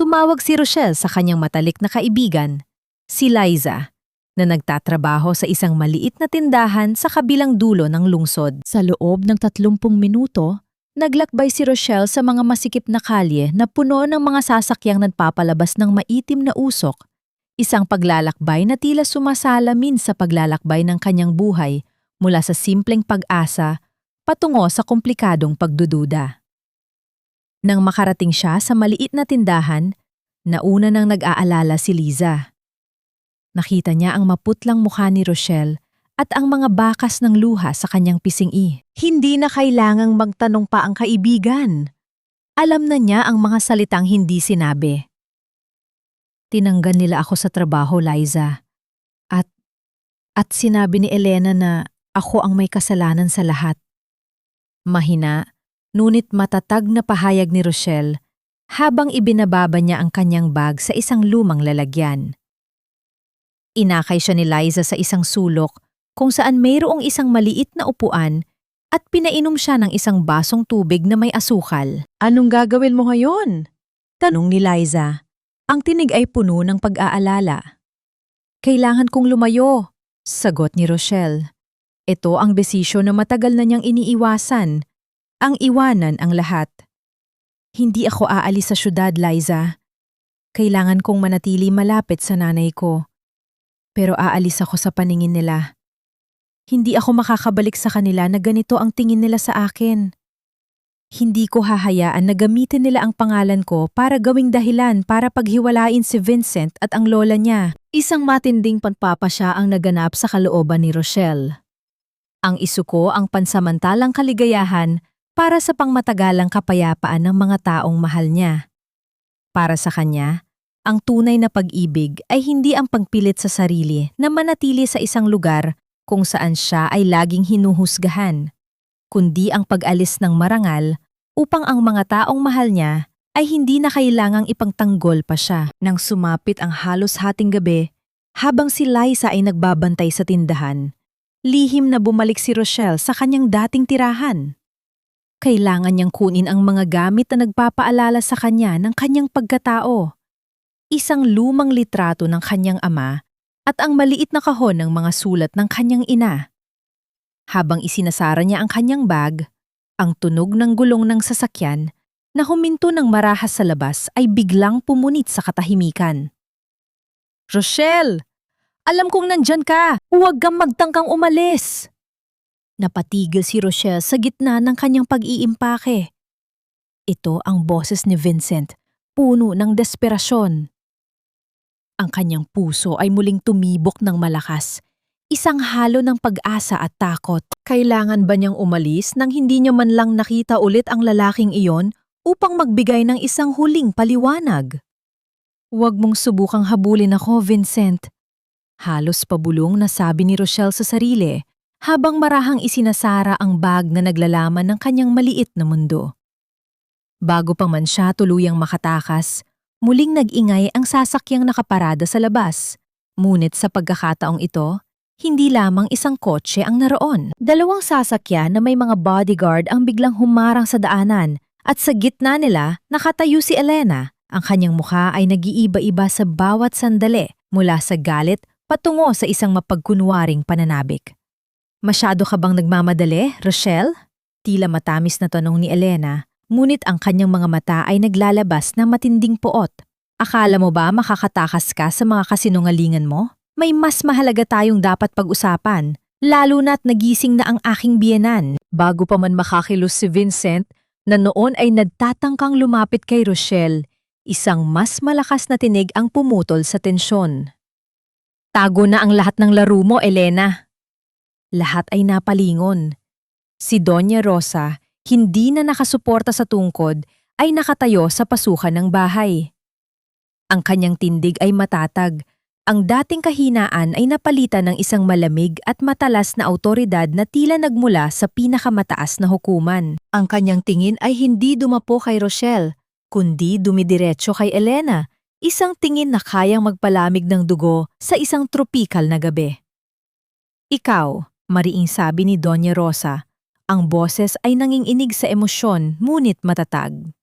tumawag si Rochelle sa kanyang matalik na kaibigan, si Liza, na nagtatrabaho sa isang maliit na tindahan sa kabilang dulo ng lungsod. Sa loob ng 30 minuto, naglakbay si Rochelle sa mga masikip na kalye na puno ng mga sasakyang nagpapalabas ng maitim na usok, isang paglalakbay na tila sumasalamin sa paglalakbay ng kanyang buhay mula sa simpleng pag-asa patungo sa komplikadong pagdududa. Nang makarating siya sa maliit na tindahan, nauna nang nag-aalala si Liza. Nakita niya ang maputlang mukha ni Rochelle at ang mga bakas ng luha sa kanyang pisngi. Hindi na kailangang magtanong pa ang kaibigan. Alam na niya ang mga salitang hindi sinabi. Tinanggal nila ako sa trabaho, Liza. At sinabi ni Elena na ako ang may kasalanan sa lahat. Mahina, ngunit matatag na pahayag ni Rochelle habang ibinababa niya ang kanyang bag sa isang lumang lalagyan. Inakay siya ni Liza sa isang sulok kung saan mayroong isang maliit na upuan at pinainom siya ng isang basong tubig na may asukal. Anong gagawin mo ngayon? Tanong ni Liza. Ang tinig ay puno ng pag-aalala. Kailangan kong lumayo, sagot ni Rochelle. Ito ang desisyon na matagal na niyang iniiwasan. Ang iwanan ang lahat. Hindi ako aalis sa syudad, Liza. Kailangan kong manatili malapit sa nanay ko. Pero aalis ako sa paningin nila. Hindi ako makakabalik sa kanila na ganito ang tingin nila sa akin. Hindi ko hahayaan na gamitin nila ang pangalan ko para gawing dahilan para paghiwalain si Vincent at ang lola niya. Isang matinding pagpapasya ang naganap sa kalooban ni Rochelle. Ang isuko ang pansamantalang kaligayahan para sa pangmatagalang kapayapaan ng mga taong mahal niya. Para sa kanya, ang tunay na pag-ibig ay hindi ang pagpilit sa sarili na manatili sa isang lugar kung saan siya ay laging hinuhusgahan, kundi ang pag-alis ng marangal upang ang mga taong mahal niya ay hindi na kailangang ipangtanggol pa siya. Nang sumapit ang halos hating gabi, habang si Liza ay nagbabantay sa tindahan, lihim na bumalik si Rochelle sa kanyang dating tirahan. Kailangan niyang kunin ang mga gamit na nagpapaalala sa kanya ng kanyang pagkatao. Isang lumang litrato ng kanyang ama at ang maliit na kahon ng mga sulat ng kanyang ina. Habang isinasara niya ang kanyang bag, ang tunog ng gulong ng sasakyan na huminto ng marahas sa labas ay biglang pumunit sa katahimikan. Rochelle! Alam kong nandyan ka! Huwag kang magtangkang umalis! Napatigil si Rochelle sa gitna ng kanyang pag-iimpake. Ito ang boses ni Vincent, puno ng desperasyon. Ang kanyang puso ay muling tumibok ng malakas, isang halo ng pag-asa at takot. Kailangan ba niyang umalis nang hindi niya man lang nakita ulit ang lalaking iyon upang magbigay ng isang huling paliwanag? Huwag mong subukang habulin ako, Vincent. Halos pabulong na sabi ni Rochelle sa sarili habang marahang isinasara ang bag na naglalaman ng kanyang maliit na mundo. Bago pa man siya tuluyang makatakas, muling nag-ingay ang sasakyang nakaparada sa labas. Ngunit sa pagkakataong ito, hindi lamang isang kotse ang naroon. Dalawang sasakyan na may mga bodyguard ang biglang humarang sa daanan at sa gitna nila nakatayo si Elena. Ang kanyang mukha ay nag-iiba-iba sa bawat sandali mula sa galit patungo sa isang mapagkunwaring pananabik. Masyado ka bang nagmamadali, Rochelle? Tila matamis na tanong ni Elena. Ngunit ang kanyang mga mata ay naglalabas ng matinding poot. Akala mo ba makakatakas ka sa mga kasinungalingan mo? May mas mahalaga tayong dapat pag-usapan, lalo na't nagising na ang aking biyenan. Bago pa man makakilos si Vincent, na noon ay nagtatangkang lumapit kay Rochelle, isang mas malakas na tinig ang pumutol sa tensyon. Tago na ang lahat ng laro mo, Elena. Lahat ay napalingon. Si Doña Rosa, hindi na nakasuporta sa tungkod, ay nakatayo sa pasukan ng bahay. Ang kanyang tindig ay matatag Ang dating kahinaan ay napalitan ng isang malamig at matalas na awtoridad na tila nagmula sa pinakamataas na hukuman. Ang kanyang tingin ay hindi dumapo kay Rochelle, kundi dumidiretso kay Elena, isang tingin na kayang magpalamig ng dugo sa isang tropikal na gabi. Ikaw, mariing sabi ni Doña Rosa, ang boses ay nanginginig sa emosyon ngunit matatag.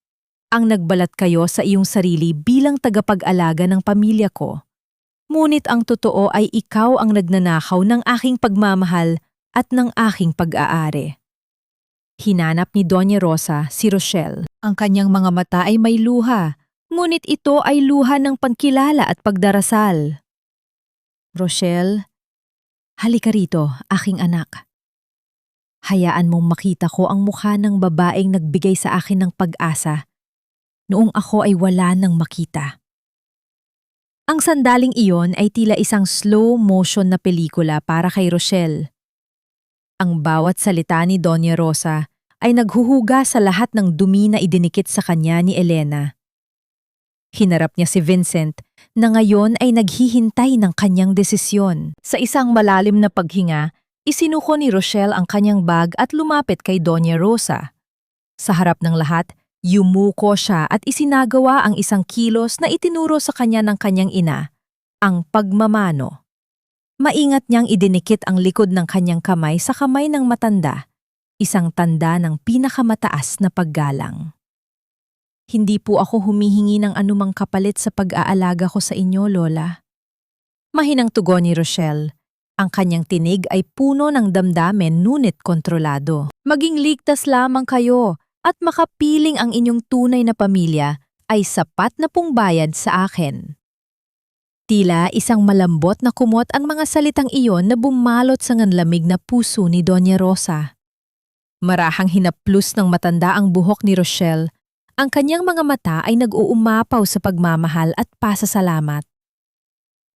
Ang nagbalat kayo sa iyong sarili bilang tagapag-alaga ng pamilya ko. Ngunit ang totoo ay ikaw ang nagnanakaw ng aking pagmamahal at ng aking pag-aari. Hinanap ni Doña Rosa si Rochelle. Ang kanyang mga mata ay may luha, ngunit ito ay luha ng pagkilala at pagdarasal. Rochelle, halika rito, aking anak. Hayaan mong makita ko ang mukha ng babaeng nagbigay sa akin ng pag-asa noong ako ay wala nang makita. Ang sandaling iyon ay tila isang slow motion na pelikula para kay Rochelle. Ang bawat salita ni Doña Rosa ay naghuhuga sa lahat ng dumi na idinikit sa kanya ni Elena. Hinarap niya si Vincent na ngayon ay naghihintay ng kanyang desisyon. Sa isang malalim na paghinga, isinuko ni Rochelle ang kanyang bag at lumapit kay Doña Rosa. Sa harap ng lahat, yumuko siya at isinagawa ang isang kilos na itinuro sa kanya ng kanyang ina, ang pagmamano. Maingat niyang idinikit ang likod ng kanyang kamay sa kamay ng matanda, isang tanda ng pinakamataas na paggalang. Hindi po ako humihingi ng anumang kapalit sa pag-aalaga ko sa inyo, Lola. Mahinang tugon ni Rochelle. Ang kanyang tinig ay puno ng damdamin ngunit kontrolado. Maging ligtas lamang kayo at makapiling ang inyong tunay na pamilya ay sapat na pong bayad sa akin. Tila isang malambot na kumot ang mga salitang iyon na bumalot sa nganlamig na puso ni Doña Rosa. Marahang hinaplos ng matanda ang buhok ni Rochelle. Ang kanyang mga mata ay nag-uumapaw sa pagmamahal at pasasalamat.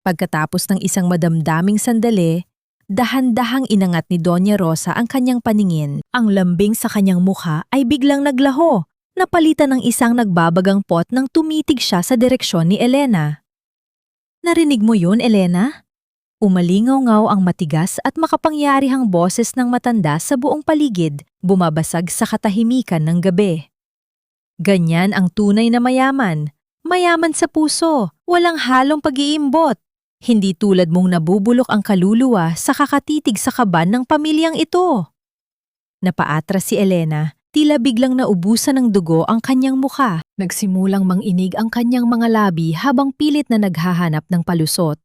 Pagkatapos ng isang madamdaming sandali, dahan-dahang inangat ni Doña Rosa ang kanyang paningin. Ang lambing sa kanyang mukha ay biglang naglaho, napalitan ng isang nagbabagang pot nang tumitig siya sa direksyon ni Elena. Narinig mo yun, Elena? Umalingaw-ngaw ang matigas at makapangyarihang boses ng matanda sa buong paligid, bumabasag sa katahimikan ng gabi. Ganyan ang tunay na mayaman. Mayaman sa puso, walang halong pag-iimbot. Hindi tulad mong nabubulok ang kaluluwa sa kakatitig sa kaban ng pamilyang ito. Napaatras si Elena, tila biglang naubusan ng dugo ang kanyang mukha. Nagsimulang manginig ang kanyang mga labi habang pilit na naghahanap ng palusot.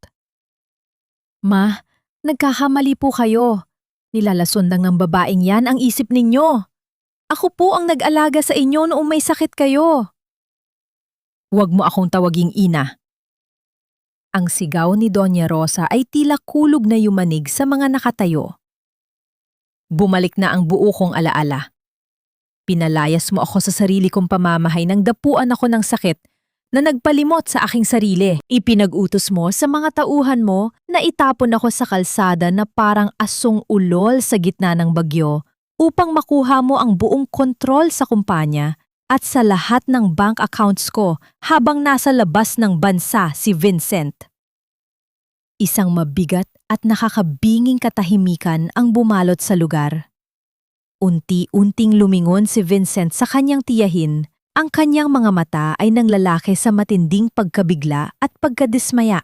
Ma, nagkakamali po kayo. Nilalasundang ng babaeng yan ang isip ninyo. Ako po ang nag-alaga sa inyo noong may sakit kayo. Huwag mo akong tawaging ina. Ang sigaw ni Doña Rosa ay tila kulog na yumanig sa mga nakatayo. Bumalik na ang buo kong alaala. Pinalayas mo ako sa sarili kong pamamahay nang dapuan ako ng sakit na nagpalimot sa aking sarili. Ipinag-utos mo sa mga tauhan mo na itapon ako sa kalsada na parang asong ulol sa gitna ng bagyo upang makuha mo ang buong kontrol sa kumpanya at sa lahat ng bank accounts ko habang nasa labas ng bansa si Vincent. Isang mabigat at nakakabinging katahimikan ang bumalot sa lugar. Unti-unting lumingon si Vincent sa kanyang tiyahin, ang kanyang mga mata ay nanglalaki sa matinding pagkabigla at pagkadismaya.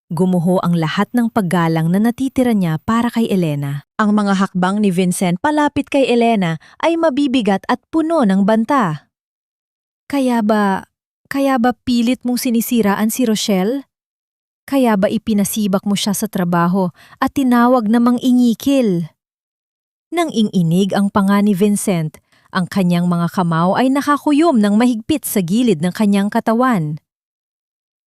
Gumuho ang lahat ng paggalang na natitira niya para kay Elena. Ang mga hakbang ni Vincent palapit kay Elena ay mabibigat at puno ng banta. Kaya ba pilit mong sinisiraan si Rochelle? Kaya ba ipinasibak mo siya sa trabaho at tinawag na mang-ingikil? Nang inginig ang panga ni Vincent, ang kanyang mga kamao ay nakakuyom ng mahigpit sa gilid ng kanyang katawan.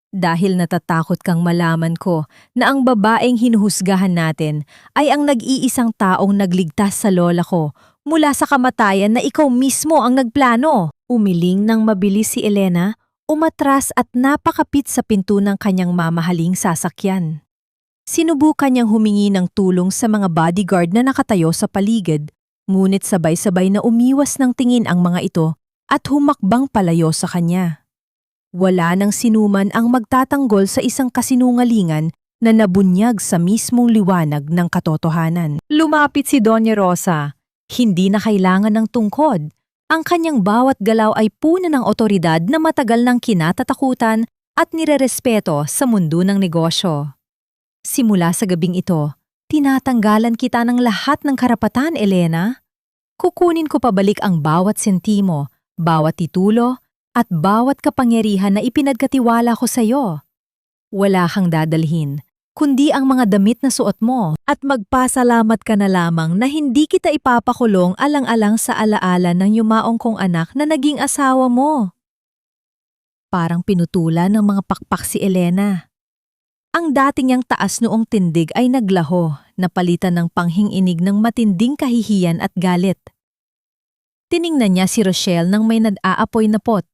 Dahil natatakot kang malaman ko na ang babaeng hinuhusgahan natin ay ang nag-iisang taong nagligtas sa lola ko mula sa kamatayan na ikaw mismo ang nagplano. Umiling ng mabilis si Elena, umatras at napakapit sa pinto ng kanyang mamahaling sasakyan. Sinubukan niyang humingi ng tulong sa mga bodyguard na nakatayo sa paligid, ngunit sabay-sabay na umiwas ng tingin ang mga ito at humakbang palayo sa kanya. Wala nang sinuman ang magtatanggol sa isang kasinungalingan na nabunyag sa mismong liwanag ng katotohanan. Lumapit si Doña Rosa. Hindi na kailangan ng tungkod. Ang kanyang bawat galaw ay puno ng otoridad na matagal nang kinatatakutan at nirerespeto sa mundo ng negosyo. Simula sa gabing ito, tinatanggalan kita ng lahat ng karapatan, Elena. Kukunin ko pabalik ang bawat sentimo, bawat titulo, at bawat kapangyarihan na ipinagkatiwala ko sa iyo. Wala kang dadalhin, kundi ang mga damit na suot mo at magpasalamat ka na lamang na hindi kita ipapakulong alang-alang sa alaala ng yumaong kong anak na naging asawa mo. Parang pinutulan ng mga pakpak si Elena. Ang dating niyang taas noong tindig ay naglaho, napalitan ng panghinginig ng matinding kahihiyan at galit. Tiningnan niya si Rochelle nang may nag-aapoy na pot.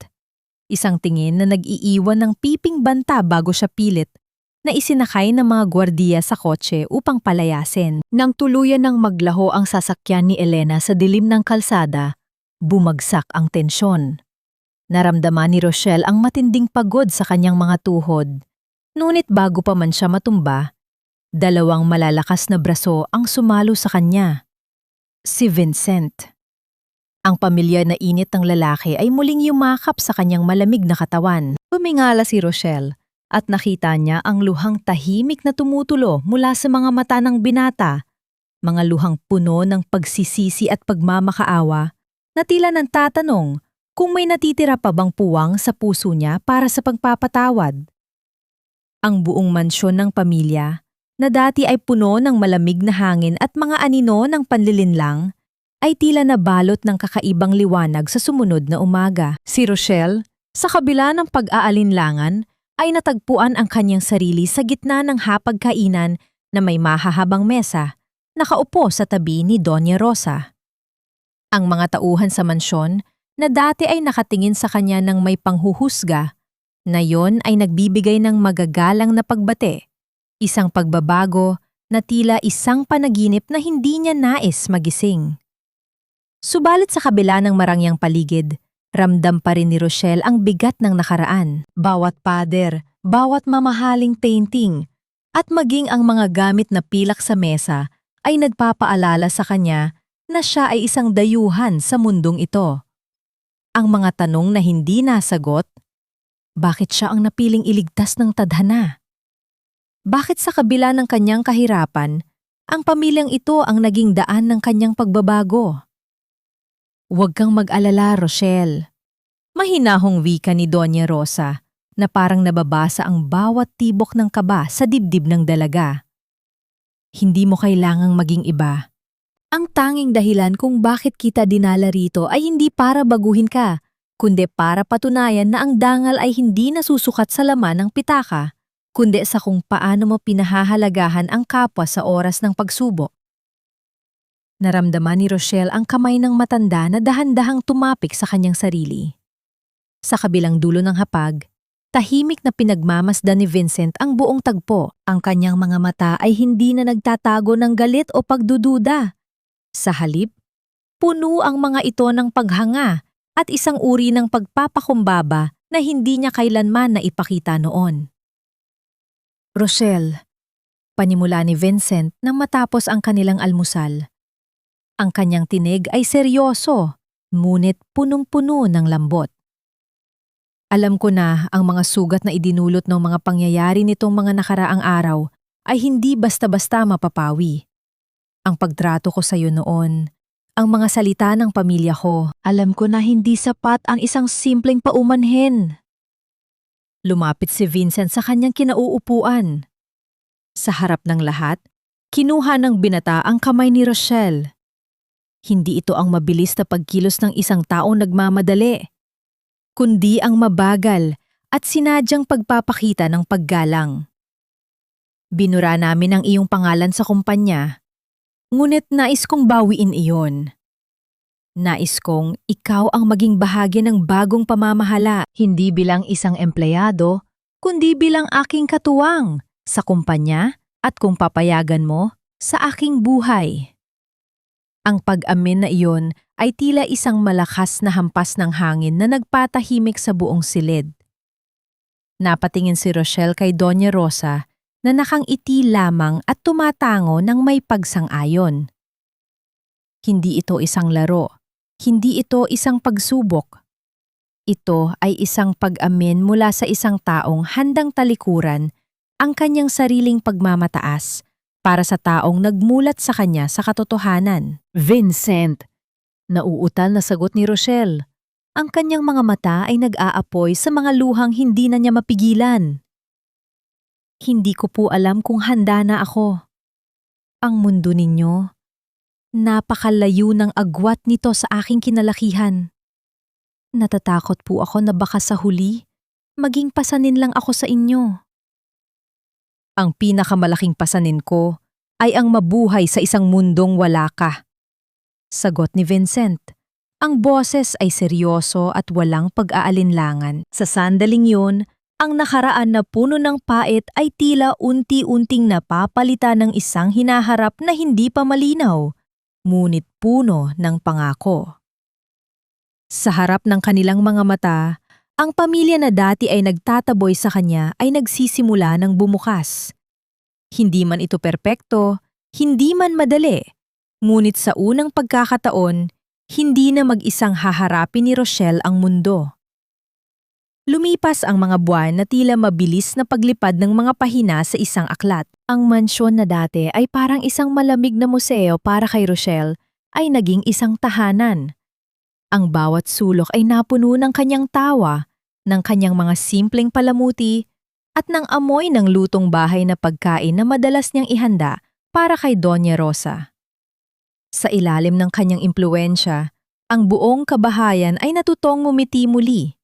Isang tingin na nag-iiwan ng piping banta bago siya pilit, na isinakay ng mga gwardiya sa kotse upang palayasin. Nang tuluyan ng maglaho ang sasakyan ni Elena sa dilim ng kalsada, bumagsak ang tensyon. Naramdaman ni Rochelle ang matinding pagod sa kanyang mga tuhod. Ngunit bago pa man siya matumba, dalawang malalakas na braso ang sumalo sa kanya. Si Vincent. Ang pamilyar na init ng lalaki ay muling yumakap sa kanyang malamig na katawan. Tumingala si Rochelle at nakita niya ang luhang tahimik na tumutulo mula sa mga mata ng binata, mga luhang puno ng pagsisisi at pagmamakaawa na tila nang tatanong kung may natitira pa bang puwang sa puso niya para sa pagpapatawad. Ang buong mansyon ng pamilya, na dati ay puno ng malamig na hangin at mga anino ng panlilinlang, ay tila nabalot ng kakaibang liwanag sa sumunod na umaga. Si Rochelle, sa kabila ng pag-aalinlangan, ay natagpuan ang kanyang sarili sa gitna ng hapagkainan na may mahahabang mesa, nakaupo sa tabi ni Doña Rosa. Ang mga tauhan sa mansyon, na dati ay nakatingin sa kanya ng may panghuhusga, na yon ay nagbibigay ng magagalang na pagbate, isang pagbabago na tila isang panaginip na hindi niya nais magising. Subalit sa kabila ng marangyang paligid, ramdam pa rin ni Rochelle ang bigat ng nakaraan. Bawat pader, bawat mamahaling painting, at maging ang mga gamit na pilak sa mesa ay nagpapaalala sa kanya na siya ay isang dayuhan sa mundong ito. Ang mga tanong na hindi nasagot, bakit siya ang napiling iligtas ng tadhana? Bakit sa kabila ng kanyang kahirapan, ang pamilyang ito ang naging daan ng kanyang pagbabago? Huwag kang mag-alala, Rochelle. Mahinahong wika ni Doña Rosa na parang nababasa ang bawat tibok ng kaba sa dibdib ng dalaga. Hindi mo kailangang maging iba. Ang tanging dahilan kung bakit kita dinala rito ay hindi para baguhin ka, kundi para patunayan na ang dangal ay hindi nasusukat sa laman ng pitaka, kundi sa kung paano mo pinahahalagahan ang kapwa sa oras ng pagsubok. Naramdaman ni Rochelle ang kamay ng matanda na dahan-dahang tumapik sa kanyang sarili. Sa kabilang dulo ng hapag, tahimik na pinagmamasdan ni Vincent ang buong tagpo. Ang kanyang mga mata ay hindi na nagtatago ng galit o pagdududa. Sa halip, puno ang mga ito ng paghanga at isang uri ng pagpapakumbaba na hindi niya kailanman na ipakita noon. Rochelle, panimula ni Vincent nang matapos ang kanilang almusal. Ang kanyang tinig ay seryoso, ngunit punong-puno ng lambot. Alam ko na ang mga sugat na idinulot ng mga pangyayari nitong mga nakaraang araw ay hindi basta-basta mapapawi. Ang pagtrato ko sa iyo noon, ang mga salita ng pamilya ko, alam ko na hindi sapat ang isang simpleng paumanhin. Lumapit si Vincent sa kanyang kinauupuan. Sa harap ng lahat, kinuha ng binata ang kamay ni Rochelle. Hindi ito ang mabilis na pagkilos ng isang taong nagmamadali, kundi ang mabagal at sinadyang pagpapakita ng paggalang. Binura namin ang iyong pangalan sa kumpanya, ngunit nais kong bawiin iyon. Nais kong ikaw ang maging bahagi ng bagong pamamahala, hindi bilang isang empleyado, kundi bilang aking katuwang sa kumpanya at kung papayagan mo sa aking buhay. Ang pag-amin na iyon ay tila isang malakas na hampas ng hangin na nagpatahimik sa buong silid. Napatingin si Rochelle kay Doña Rosa na nakangiti lamang at tumatango ng may pagsang-ayon. Hindi ito isang laro. Hindi ito isang pagsubok. Ito ay isang pag-amin mula sa isang taong handang talikuran ang kanyang sariling pagmamataas para sa taong nagmulat sa kanya sa katotohanan. Vincent! Nauutal na sagot ni Rochelle. Ang kanyang mga mata ay nag-aapoy sa mga luhang hindi na niya mapigilan. Hindi ko po alam kung handa na ako. Ang mundo ninyo, napakalayo ng agwat nito sa aking kinalakihan. Natatakot po ako na baka sa huli, maging pasanin lang ako sa inyo. Ang pinakamalaking pasanin ko ay ang mabuhay sa isang mundong wala ka. Sagot ni Vincent. Ang boses ay seryoso at walang pag-aalinlangan. Sa sandaling yun, ang nakaraan na puno ng pait ay tila unti-unting napapalitan ng isang hinaharap na hindi pa malinaw, ngunit puno ng pangako. Sa harap ng kanilang mga mata, ang pamilya na dati ay nagtataboy sa kanya ay nagsisimula ng bumukas. Hindi man ito perpekto, hindi man madali, ngunit sa unang pagkakataon, hindi na mag-isang haharapin ni Rochelle ang mundo. Lumipas ang mga buwan na tila mabilis na paglipad ng mga pahina sa isang aklat. Ang mansyon na dati ay parang isang malamig na museo para kay Rochelle ay naging isang tahanan. Ang bawat sulok ay napuno ng kanyang tawa, ng kanyang mga simpleng palamuti, at ng amoy ng lutong bahay na pagkain na madalas niyang ihanda para kay Doña Rosa. Sa ilalim ng kanyang impluwensya, ang buong kabahayan ay natutong ngumiti muli.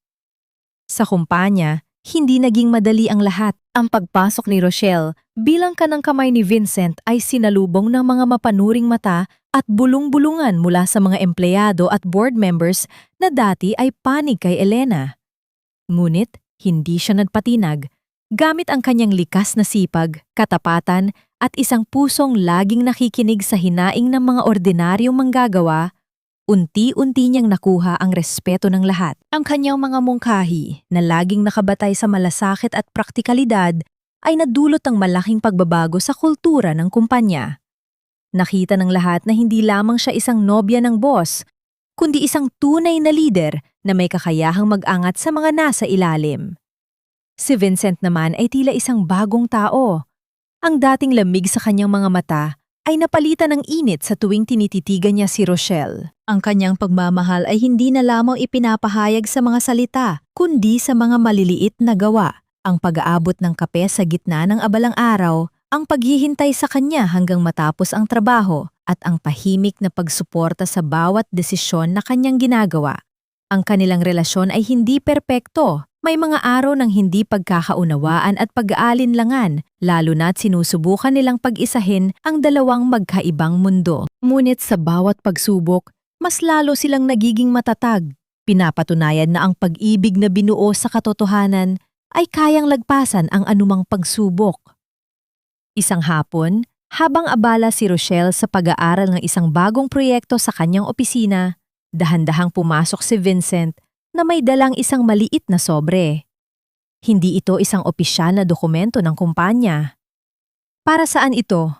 Sa kumpanya, hindi naging madali ang lahat. Ang pagpasok ni Rochelle bilang kanang kamay ni Vincent ay sinalubong ng mga mapanuring mata at bulong-bulungan mula sa mga empleyado at board members na dati ay panig kay Elena. Ngunit hindi siya nagpatinag, gamit ang kanyang likas na sipag, katapatan at isang pusong laging nakikinig sa hinaing ng mga ordinaryong manggagawa, unti-unti niyang nakuha ang respeto ng lahat. Ang kanyang mga mungkahi na laging nakabatay sa malasakit at praktikalidad ay nadulot ng malaking pagbabago sa kultura ng kumpanya. Nakita ng lahat na hindi lamang siya isang nobya ng boss, kundi isang tunay na lider na may kakayahang mag-angat sa mga nasa ilalim. Si Vincent naman ay tila isang bagong tao. Ang dating lamig sa kanyang mga mata ay napalitan ng init sa tuwing tinititigan niya si Rochelle. Ang kanyang pagmamahal ay hindi na lamang ipinapahayag sa mga salita, kundi sa mga maliliit na gawa. Ang pag-aabot ng kape sa gitna ng abalang araw, ang paghihintay sa kanya hanggang matapos ang trabaho, at ang tahimik na pagsuporta sa bawat desisyon na kanyang ginagawa. Ang kanilang relasyon ay hindi perpekto. May mga araw ng hindi pagkakaunawaan at pag-aalinlangan, lalo na't sinusubukan nilang pag-isahin ang dalawang magkaibang mundo. Ngunit sa bawat pagsubok, mas lalo silang nagiging matatag. Pinapatunayan na ang pag-ibig na binuo sa katotohanan ay kayang lagpasan ang anumang pagsubok. Isang hapon, habang abala si Rochelle sa pag-aaral ng isang bagong proyekto sa kanyang opisina, dahan-dahang pumasok si Vincent na may dalang isang maliit na sobre. Hindi ito isang opisyal na dokumento ng kumpanya. Para saan ito?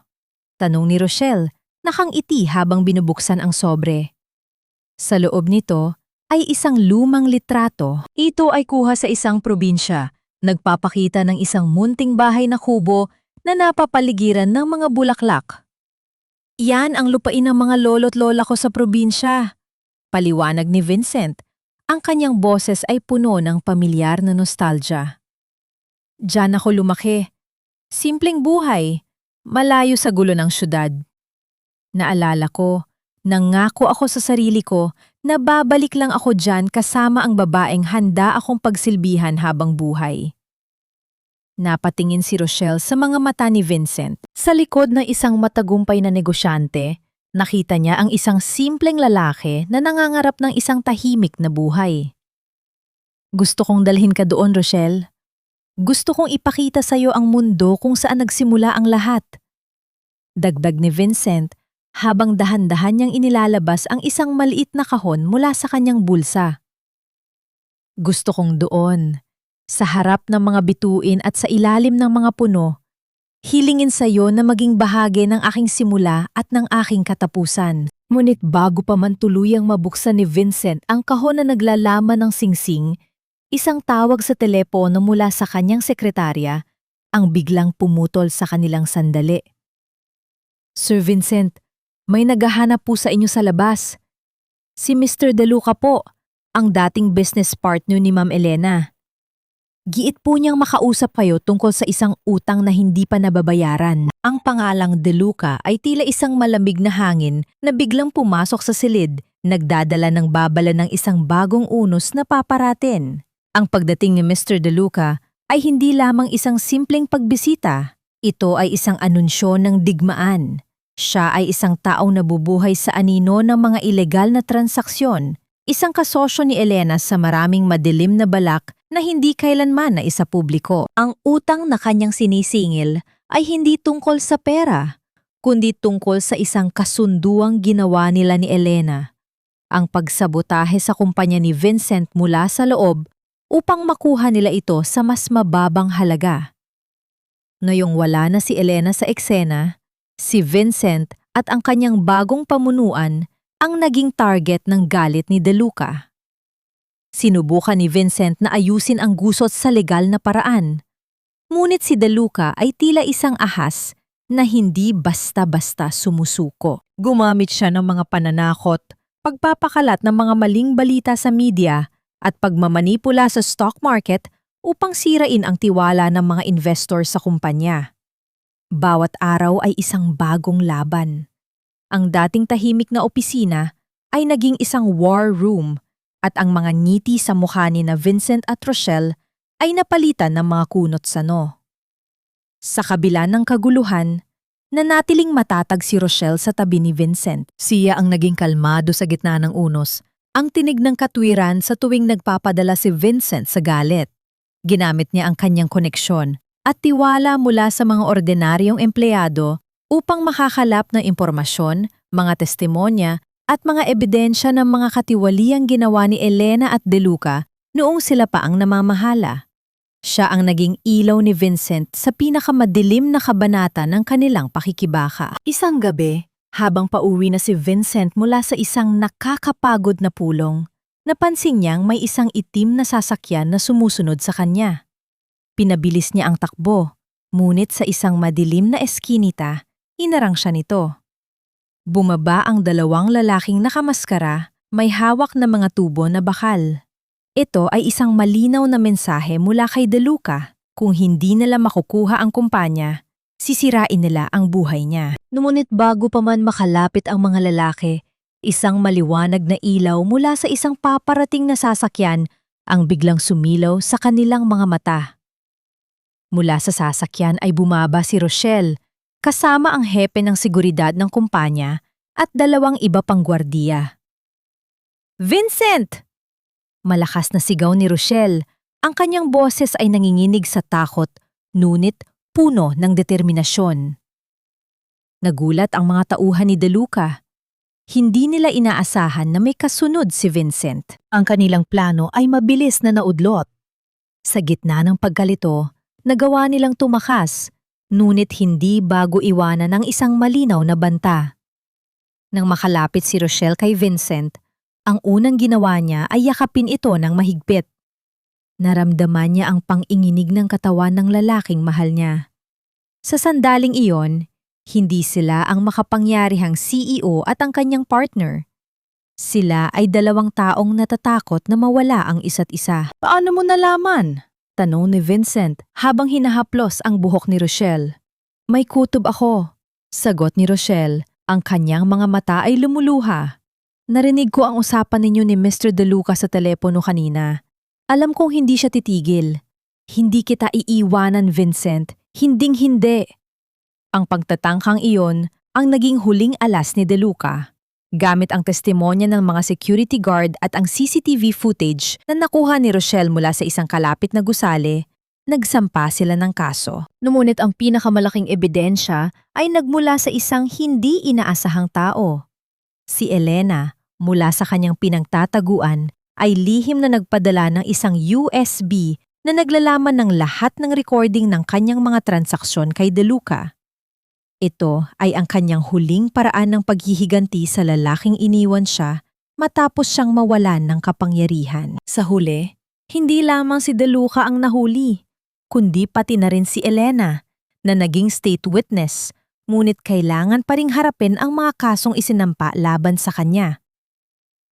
Tanong ni Rochelle, nakangiti habang binubuksan ang sobre. Sa loob nito ay isang lumang litrato. Ito ay kuha sa isang probinsya, nagpapakita ng isang munting bahay na kubo na napapaligiran ng mga bulaklak. Yan ang lupain ng mga lolo't lola ko sa probinsya, paliwanag ni Vincent. Ang kanyang boses ay puno ng pamilyar na nostalgia. Diyan ako lumaki. Simpleng buhay, malayo sa gulo ng syudad. Naalala ko, nangako ako sa sarili ko na babalik lang ako diyan kasama ang babaeng handa akong pagsilbihan habang buhay. Napatingin si Rochelle sa mga mata ni Vincent. Sa likod ng isang matagumpay na negosyante, nakita niya ang isang simpleng lalaki na nangangarap ng isang tahimik na buhay. Gusto kong dalhin ka doon, Rochelle. Gusto kong ipakita sa iyo ang mundo kung saan nagsimula ang lahat. Dagdag ni Vincent habang dahan-dahan niyang inilalabas ang isang maliit na kahon mula sa kanyang bulsa. Gusto kong doon, Sa harap ng mga bituin at sa ilalim ng mga puno, hilingin sa iyo na maging bahagi ng aking simula at ng aking katapusan. Ngunit bago pa man tuluyang mabuksan ni Vincent ang kahon na naglalaman ng singsing, isang tawag sa telepono mula sa kanyang sekretarya ang biglang pumutol sa kanilang sandali. Sir Vincent, may naghahanap po sa inyo sa labas. Si Mr. De Luca po, ang dating business partner ni Ma'am Elena. Giit po niyang makausap kayo tungkol sa isang utang na hindi pa nababayaran. Ang pangalang De Luca ay tila isang malamig na hangin na biglang pumasok sa silid, nagdadala ng babala ng isang bagong unos na paparatin. Ang pagdating ni Mr. De Luca ay hindi lamang isang simpleng pagbisita. Ito ay isang anunsyo ng digmaan. Siya ay isang taong nabubuhay sa anino ng mga ilegal na transaksyon. Isang kasosyo ni Elena sa maraming madilim na balak na hindi kailanman na isa publiko. Ang utang na kanyang sinisingil ay hindi tungkol sa pera, kundi tungkol sa isang kasunduang ginawa nila ni Elena. Ang pagsabotahe sa kumpanya ni Vincent mula sa loob upang makuha nila ito sa mas mababang halaga. Ngayong wala na si Elena sa eksena, si Vincent at ang kanyang bagong pamunuan ang naging target ng galit ni De Luca. Sinubukan ni Vincent na ayusin ang gusot sa legal na paraan. Ngunit si De Luca ay tila isang ahas na hindi basta-basta sumusuko. Gumamit siya ng mga pananakot, pagpapakalat ng mga maling balita sa media at pagmamanipula sa stock market upang sirain ang tiwala ng mga investor sa kumpanya. Bawat araw ay isang bagong laban. Ang dating tahimik na opisina ay naging isang war room at ang mga ngiti sa mukha ni na Vincent at Rochelle ay napalitan ng mga kunot sano. Sa kabila ng kaguluhan, nanatiling matatag si Rochelle sa tabi ni Vincent. Siya ang naging kalmado sa gitna ng unos, ang tinig ng katwiran sa tuwing nagpapadala si Vincent sa galit. Ginamit niya ang kanyang koneksyon at tiwala mula sa mga ordinaryong empleyado upang makakalap ng impormasyon, mga testimonya at mga ebidensya ng mga katiwaliang ginawa ni Elena at De Luca noong sila pa ang namamahala. Siya ang naging ilaw ni Vincent sa pinakamadilim na kabanata ng kanilang pakikibaka. Isang gabi, habang pauwi na si Vincent mula sa isang nakakapagod na pulong, napansin niyang may isang itim na sasakyan na sumusunod sa kanya. Pinabilis niya ang takbo, ngunit sa isang madilim na eskinita, hinarang siya nito. Bumaba ang dalawang lalaking nakamaskara, may hawak na mga tubo na bakal. Ito ay isang malinaw na mensahe mula kay De Luca. Kung hindi nila makukuha ang kumpanya, sisirain nila ang buhay niya. Ngunit bago pa man makalapit ang mga lalaki, isang maliwanag na ilaw mula sa isang paparating na sasakyan ang biglang sumilaw sa kanilang mga mata. Mula sa sasakyan ay bumaba si Rochelle, kasama ang hepe ng seguridad ng kumpanya at dalawang iba pang gwardiya. Vincent! Malakas na sigaw ni Rochelle. Ang kanyang boses ay nanginginig sa takot, ngunit puno ng determinasyon. Nagulat ang mga tauhan ni De Luca. Hindi nila inaasahan na may kasunod si Vincent. Ang kanilang plano ay mabilis na naudlot. Sa gitna ng pagkalito, nagawa nilang tumakas, ngunit hindi bago iwanan ng isang malinaw na banta. Nang makalapit si Rochelle kay Vincent, ang unang ginawa niya ay yakapin ito ng mahigpit. Naramdaman niya ang pang-inginig ng katawan ng lalaking mahal niya. Sa sandaling iyon, hindi sila ang makapangyarihang CEO at ang kanyang partner. Sila ay dalawang taong natatakot na mawala ang isa't isa. Paano mo nalaman? Tanong ni Vincent habang hinahaplos ang buhok ni Rochelle. May kutob ako. Sagot ni Rochelle, ang kanyang mga mata ay lumuluha. Narinig ko ang usapan ninyo ni Mr. De Luca sa telepono kanina. Alam kong hindi siya titigil. Hindi kita iiwanan, Vincent. Hinding-hindi. Ang pagtatangkang iyon ang naging huling alas ni De Luca. Gamit ang testimonya ng mga security guard at ang CCTV footage na nakuha ni Rochelle mula sa isang kalapit na gusali, nagsampa sila ng kaso. Ngunit ang pinakamalaking ebidensya ay nagmula sa isang hindi inaasahang tao. Si Elena, mula sa kanyang pinagtataguan, ay lihim na nagpadala ng isang USB na naglalaman ng lahat ng recording ng kanyang mga transaksyon kay De Luca. Ito ay ang kanyang huling paraan ng paghihiganti sa lalaking iniwan siya matapos siyang mawalan ng kapangyarihan. Sa huli, hindi lamang si De Luca ang nahuli, kundi pati na rin si Elena na naging state witness, ngunit kailangan pa ring harapin ang mga kasong isinampa laban sa kanya.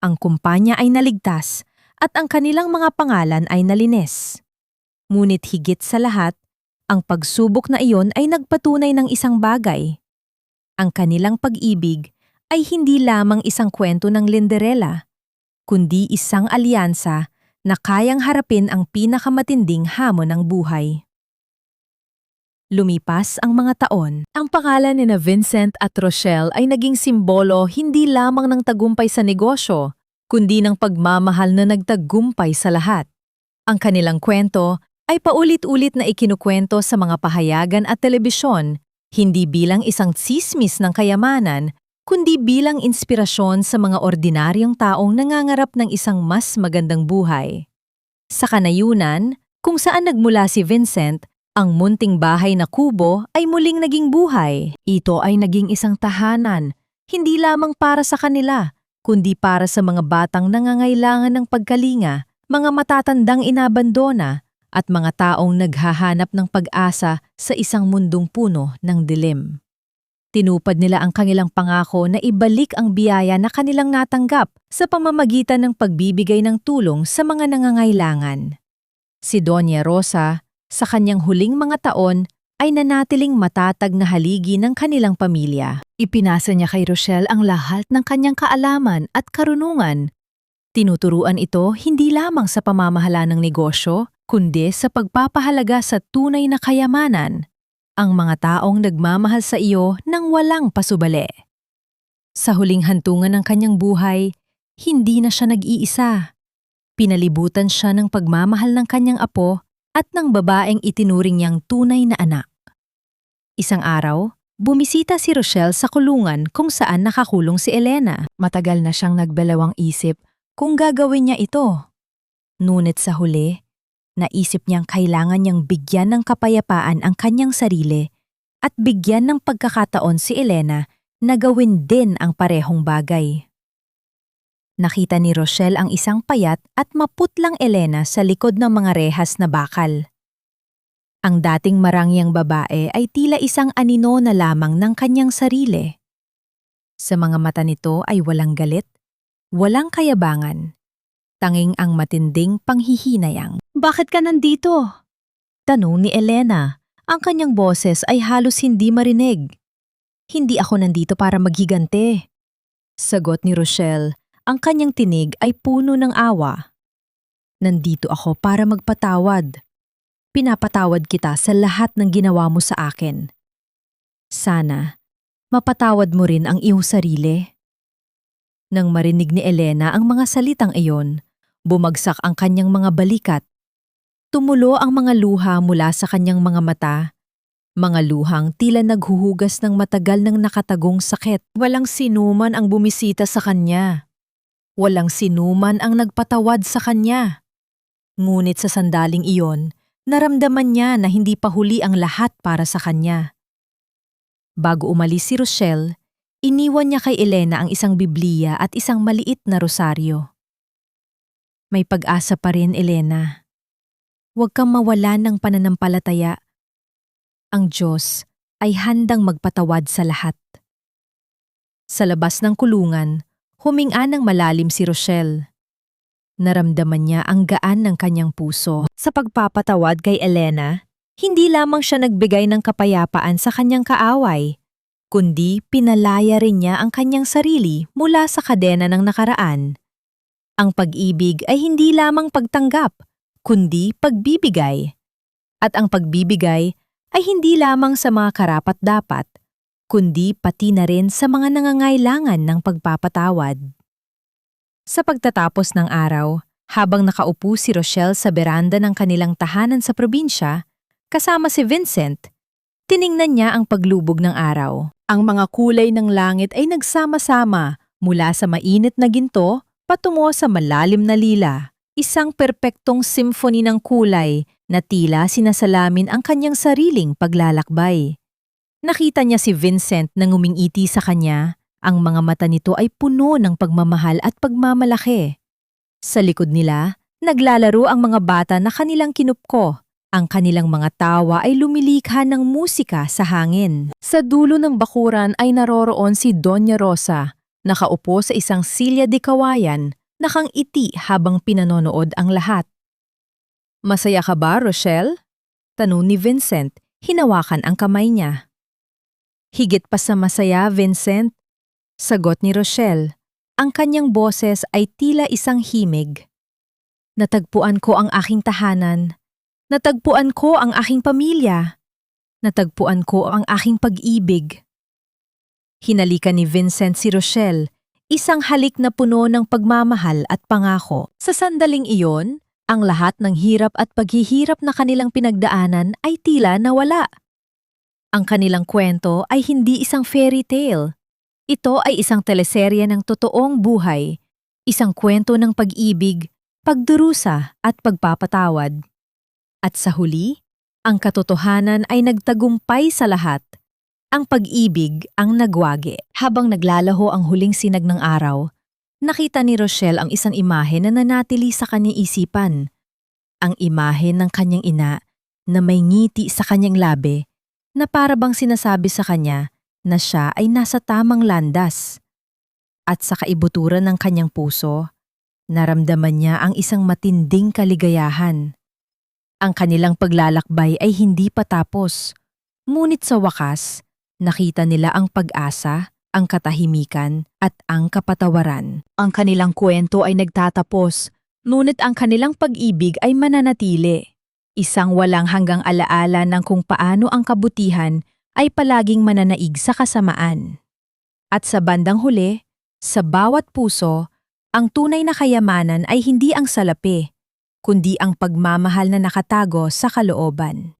Ang kumpanya ay naligtas at ang kanilang mga pangalan ay nalinis. Ngunit higit sa lahat, ang pagsubok na iyon ay nagpatunay ng isang bagay. Ang kanilang pag-ibig ay hindi lamang isang kwento ng Linderella, kundi isang alyansa na kayang harapin ang pinakamatinding hamon ng buhay. Lumipas ang mga taon, ang pangalan ni Vincent at Rochelle ay naging simbolo hindi lamang ng tagumpay sa negosyo, kundi ng pagmamahal na nagtagumpay sa lahat. Ang kanilang kwento ay paulit-ulit na ikinukwento sa mga pahayagan at telebisyon, hindi bilang isang tsismis ng kayamanan, kundi bilang inspirasyon sa mga ordinaryong taong nangangarap ng isang mas magandang buhay. Sa kanayunan, kung saan nagmula si Vincent, ang munting bahay na kubo ay muling naging buhay. Ito ay naging isang tahanan, hindi lamang para sa kanila, kundi para sa mga batang nangangailangan ng pagkalinga, mga matatandang inabandona, at mga taong naghahanap ng pag-asa sa isang mundong puno ng dilim. Tinupad nila ang kanilang pangako na ibalik ang biyaya na kanilang natanggap sa pamamagitan ng pagbibigay ng tulong sa mga nangangailangan. Si Doña Rosa, sa kanyang huling mga taon, ay nanatiling matatag na haligi ng kanilang pamilya. Ipinasa niya kay Rochelle ang lahat ng kanyang kaalaman at karunungan. Tinuturuan ito hindi lamang sa pamamahala ng negosyo, kundi sa pagpapahalaga sa tunay na kayamanan, ang mga taong nagmamahal sa iyo nang walang pasubali. Sa huling hantungan ng kanyang buhay, hindi na siya nag-iisa. Pinalibutan siya ng pagmamahal ng kanyang apo at ng babaeng itinuring niyang tunay na anak. Isang araw, bumisita si Rochelle sa kulungan kung saan nakakulong si Elena. Matagal na siyang nagbalawang isip kung gagawin niya ito. Ngunit sa huli, naisip niyang kailangan niyang bigyan ng kapayapaan ang kanyang sarili at bigyan ng pagkakataon si Elena na gawin din ang parehong bagay. Nakita ni Rochelle ang isang payat at maputlang Elena sa likod ng mga rehas na bakal. Ang dating marangyang babae ay tila isang anino na lamang ng kanyang sarili. Sa mga mata nito ay walang galit, walang kayabangan, tanging ang matinding panghihinayang. "Bakit ka nandito?" tanong ni Elena. Ang kanyang boses ay halos hindi marinig. "Hindi ako nandito para maghigante," sagot ni Rochelle. Ang kanyang tinig ay puno ng awa. "Nandito ako para magpatawad. Pinapatawad kita sa lahat ng ginawa mo sa akin. Sana, mapatawad mo rin ang iyong sarili." Nang marinig ni Elena ang mga salitang iyon, bumagsak ang kanyang mga balikat. Tumulo ang mga luha mula sa kanyang mga mata, mga luhang tila naghuhugas ng matagal ng nakatagong sakit. Walang sinuman ang bumisita sa kanya. Walang sinuman ang nagpatawad sa kanya. Ngunit sa sandaling iyon, naramdaman niya na hindi pa huli ang lahat para sa kanya. Bago umalis si Rochelle, iniwan niya kay Elena ang isang Biblia at isang maliit na rosaryo. "May pag-asa pa rin, Elena. Huwag kang mawalan ng pananampalataya. Ang Diyos ay handang magpatawad sa lahat." Sa labas ng kulungan, huminga ng malalim si Rochelle. Naramdaman niya ang gaan ng kanyang puso. Sa pagpapatawad kay Elena, hindi lamang siya nagbigay ng kapayapaan sa kanyang kaaway, kundi pinalaya rin niya ang kanyang sarili mula sa kadena ng nakaraan. Ang pag-ibig ay hindi lamang pagtanggap, kundi pagbibigay. At ang pagbibigay ay hindi lamang sa mga karapat-dapat, kundi pati na rin sa mga nangangailangan ng pagpapatawad. Sa pagtatapos ng araw, habang nakaupo si Rochelle sa beranda ng kanilang tahanan sa probinsya, kasama si Vincent, tiningnan niya ang paglubog ng araw. Ang mga kulay ng langit ay nagsama-sama mula sa mainit na ginto patungo sa malalim na lila. Isang perpektong symphony ng kulay na tila sinasalamin ang kanyang sariling paglalakbay. Nakita niya si Vincent na ngumingiti sa kanya, ang mga mata nito ay puno ng pagmamahal at pagmamalaki. Sa likod nila, naglalaro ang mga bata na kanilang kinupko. Ang kanilang mga tawa ay lumilikha ng musika sa hangin. Sa dulo ng bakuran ay naroroon si Doña Rosa, nakaupo sa isang silya de kawayan, nakangiti habang pinanonood ang lahat. "Masaya ka ba, Rochelle?" tanong ni Vincent, hinawakan ang kamay niya. "Higit pa sa masaya, Vincent," sagot ni Rochelle. Ang kanyang boses ay tila isang himig. "Natagpuan ko ang aking tahanan. Natagpuan ko ang aking pamilya. Natagpuan ko ang aking pag-ibig." Hinalikan ni Vincent si Rochelle, isang halik na puno ng pagmamahal at pangako. Sa sandaling iyon, ang lahat ng hirap at paghihirap na kanilang pinagdaanan ay tila nawala. Ang kanilang kwento ay hindi isang fairy tale. Ito ay isang teleserye ng totoong buhay, isang kwento ng pag-ibig, pagdurusa at pagpapatawad. At sa huli, ang katotohanan ay nagtagumpay sa lahat. Ang pag-ibig ang nagwagi. Habang naglalaho ang huling sinag ng araw, nakita ni Rochelle ang isang imahe na nanatili sa kanyang isipan. Ang imahe ng kanyang ina na may ngiti sa kanyang labi na para bang sinasabi sa kanya na siya ay nasa tamang landas. At sa kaibuturan ng kanyang puso, naramdaman niya ang isang matinding kaligayahan. Ang kanilang paglalakbay ay hindi pa tapos, ngunit sa wakas, nakita nila ang pag-asa, ang katahimikan at ang kapatawaran. Ang kanilang kwento ay nagtatapos, ngunit ang kanilang pag-ibig ay mananatili. Isang walang hanggang alaala ng kung paano ang kabutihan ay palaging mananaig sa kasamaan. At sa bandang huli, sa bawat puso, ang tunay na kayamanan ay hindi ang salapi, kundi ang pagmamahal na nakatago sa kalooban.